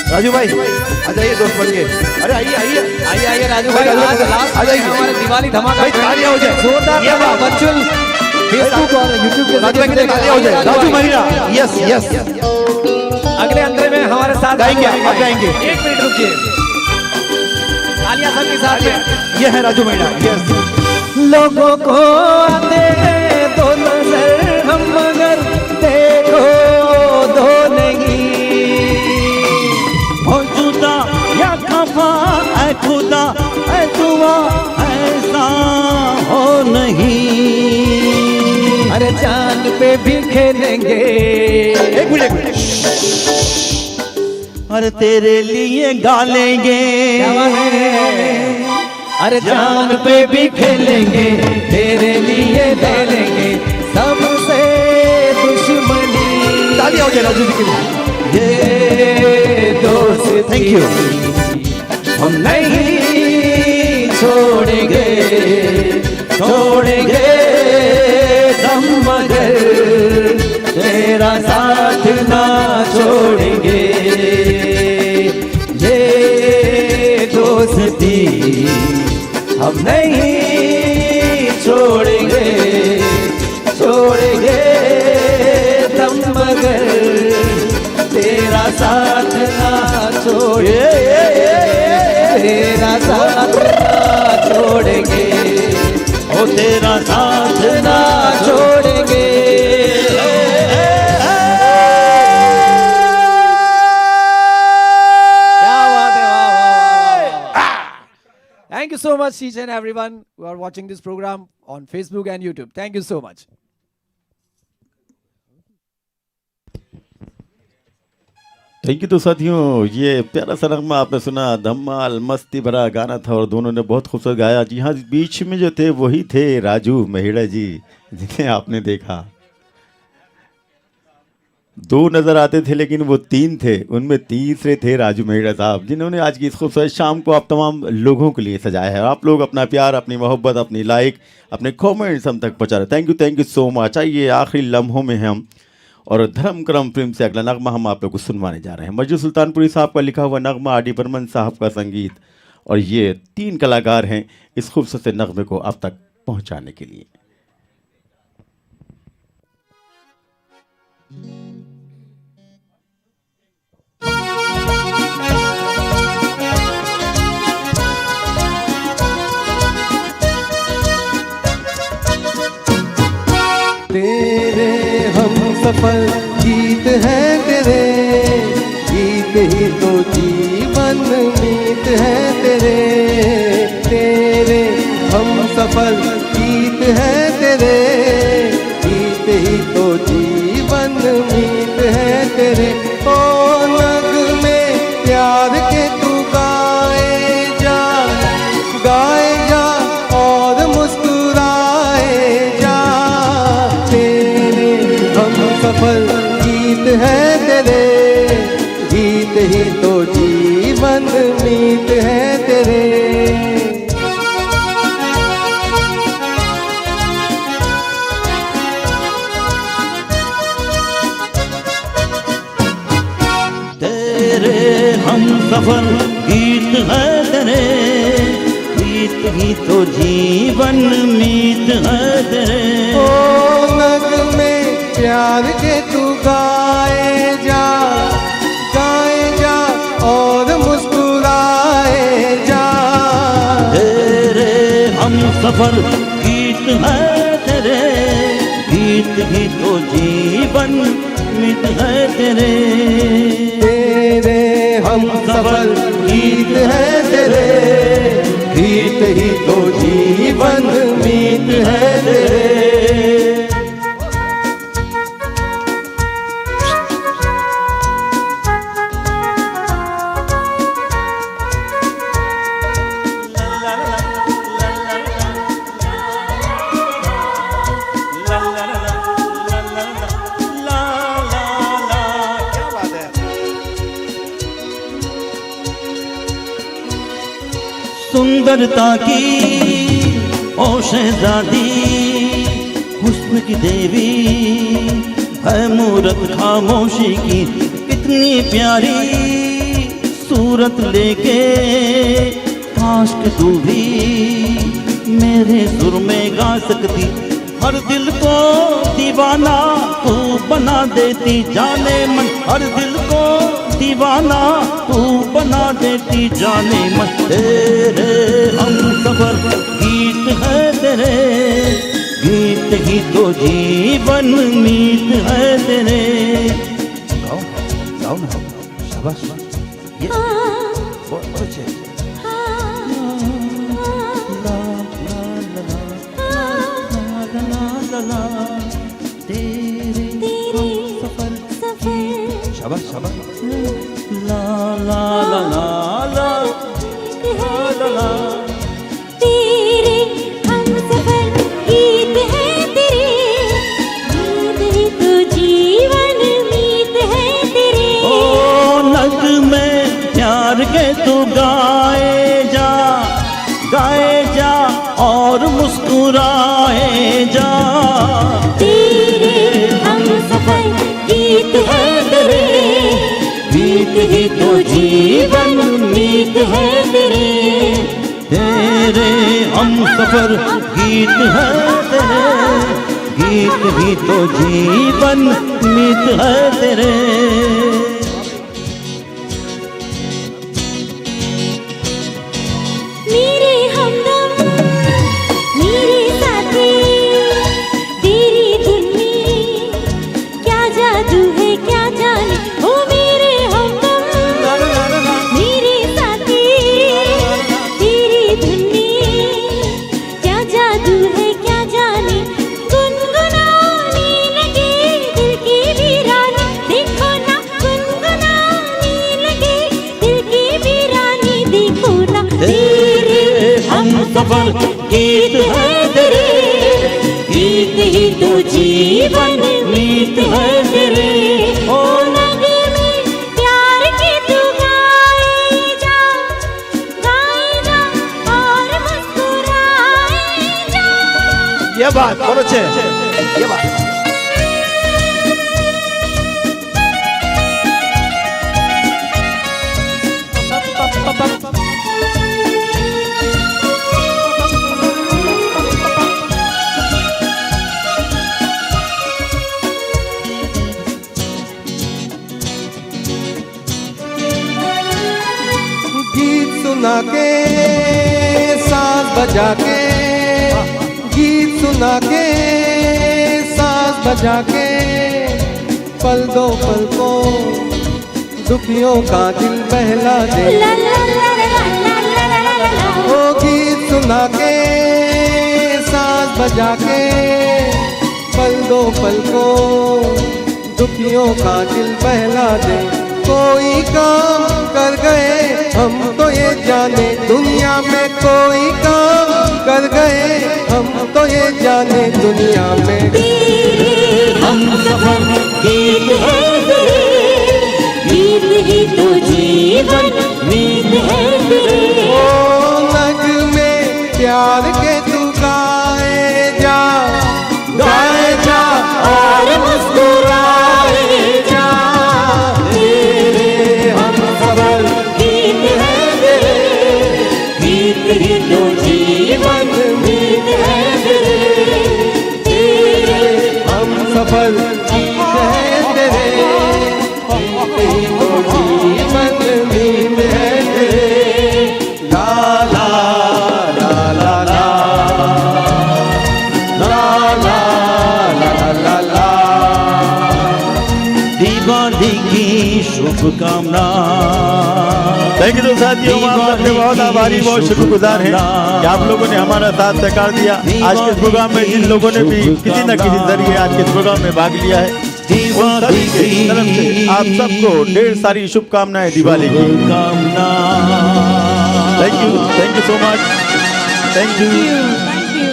राजू भाई आ जाइए दोस्त बन के। अरे आइए आइए आइए आइए राजू भाई, भाई, आज लास्ट आ जाइए। हमारे दिवाली धमाका भाई, तालियां हो जाए। जोरदार ये बात। बच्चुल फेसबुक और यूट्यूब के राजू भाई जरिए की तालियां हो जाए। राजू महिला, यस यस। अगले अंतरे में हमारे साथ गाएंगे, आप गाएंगे। 1 मिनट रुकिए, तालियां सबके साथ में। ये है राजू महिला, यस। लोगों को आते हैं दो नजर हम मगर देखो दो नहीं। हो जुदा या खफा ऐ खुदा ऐ दुआ ऐसा हो नहीं। अरे चांद पे भी खेलेंगे। एक मिनट। अरे तेरे लिए गालेंगे। अरे चांद पे भी खेलेंगे, तेरे लिए खेलेंगे, सबसे दुश्मनी। तालियां हो जाए राजू जी के लिए। ये दोस्ती थैंक यू। हम नहीं छोड़ेंगे, छोड़ेंगे दम मगर तेरा साथ ना छोड़ेंगे। ये दोस्ती हम नहीं छोड़ेंगे, छोड़ेंगे दम मगर तेरा साथ ना छोड़े, तेरा साथ ना छोड़ेंगे, ओ तेरा साथ ना छोड़ेंगे। Thank you so much, each and everyone who are watching this program on Facebook and YouTube. Thank you so much. Thank you. तो साथियों, ये प्यारा सा नगमा आपने सुना, धमाल मस्ती भरा गाना था और दोनों ने बहुत खूबसूरत गाया। जी हाँ, बीच में जो थे वही थे राजू महिड़ा जी, जिन्हें आपने देखा। 2 नज़र आते थे लेकिन वो 3 थे, उनमें तीसरे थे राजू महिड़ा साहब, जिन्होंने आज की इस खूबसूरत शाम को आप तमाम लोगों के लिए सजाया है। आप लोग अपना प्यार, अपनी मोहब्बत, अपनी लाइक, अपने कमेंट्स हम तक पहुँचा रहे। Thank you so much. आइए आखिरी लम्हों में हम और धर्म करम फिल्म से अगला नगमा हम आप लोग को सुनवाने जा रहे हैं। मस्जिद सुल्तानपुरी साहब का लिखा हुआ नगमा, आर डी बर्मन साहब का संगीत, और ये 3 कलाकार हैं इस खूबसूरत से नगमे को आप तक पहुंचाने के लिए। तेरे हम सफल गीत है तेरे, गीत ही तो जीवन मीत है तेरे। तेरे हम सफल गीत है तेरे, गीत ही तो जीवन मीत है तेरे। ओ नग में प्यार के तू गाए जा, गाए जा और मुस्कुराए जा। तेरे हम सफल गीत है तेरे, गीत ही तो जीवन मीत है तेरे। तेरे हम सफर गीत है तेरे, गीत ही तो जीवन मीत है तेरे। ओ नग में प्यार के तू गाए जा, गाए जा और मुस्कुराए जा। तेरे हम सफर गीत है तेरे, गीत ही तो जीवन मीत है तेरे। तेरे हम सफल गीत है तेरे, गीत ही तो जीवन मीत है तेरे। सुंदरता की ओ शहजादी, हुस्न की देवी है मूरत खामोशी की, कितनी प्यारी सूरत लेके काश कि तू भी मेरे सुर में गा सकती, हर दिल को दीवाना तू बना देती जाने मन, हर दिल को दीवाना तू बना देती जाने मन। तेरे हमसफर गीत है तेरे, गीत ही तो जीवन मीत है तेरे। गाओ गाओ ना, शाबाश, ये बहुत अच्छे। शाबाश शाबाश। ला ला ला ला ला ला ला। तेरे हमसफर गीत है तेरे, गीत ही तो जीवन मीत है तेरे। ओ नग़्मे प्यार के तू गाए जा और मुस्कुराए जा। तेरे हमसफर गीत है तेरे, गीत ही तो जीवन मीत है तेरे। तेरे हमसफर गीत है तेरे, गीत ही तो जीवन मीत है तेरे। मेरे हमदम मेरे साथी, तेरी धुन में क्या जादू है क्या जाने। ओ मेरे हमदम मेरे साथी, तेरी धुन में क्या जादू है क्या जाने। गुनगुनाने लगे दिल की वीरानी, देखो ना गुनगुनाने लगे दिल की वीरानी, देखो ना। हमसफर गीत है तेरे, गीत ही तो जीवन मीत है तेरे। ओ नग़्मे प्यार के तू गाए जा और मुस्कुराए जा। ये बात बहुत अच्छे, ये बात। गीत सुना के साज बजा के, गीत सुना के साज बजा के, पल दो पल को दुखियों का दिल बहला दे। ला ला ला ला ला ला ला ला। ओ गीत सुना के साज बजा के, पल दो पल को दुखियों का दिल बहला दे। कोई काम कर गए हम तो ये जाने, दुनिया में कोई काम कर गए हम तो ये जाने, दुनिया में। हमसफर गीत है तेरे, गीत ही तो जीवन मीत है तेरे। ओ नग़्मे प्यार के तू गाए जा और मुस्कुराए जा। तेरे हमसफर गीत है तेरे, गीत ही तो जीवन मीत है तेरे। तेरे हमसफर गीत है तेरे, गीत ही तो जीवन मीत है तेरे। ला ला ला ला ला ला ला ला ला। दीवानी की शुभकामना। थैंक यू साथियों, हम आप सबके बहुत आभारी, बहुत शुक्रगुजार हैं कि आप लोगों ने हमारा साथ सहकार दिया। आज के इस प्रोग्राम में जिन लोगों ने भी किसी न किसी जरिए आज के इस प्रोग्राम में भाग लिया है, उन सभी की तरफ से आप सबको ढेर सारी शुभकामनाएं दिवाली की। Thank you so much, thank you. Thank you.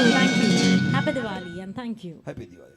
Happy Diwali and thank you. Happy Diwali.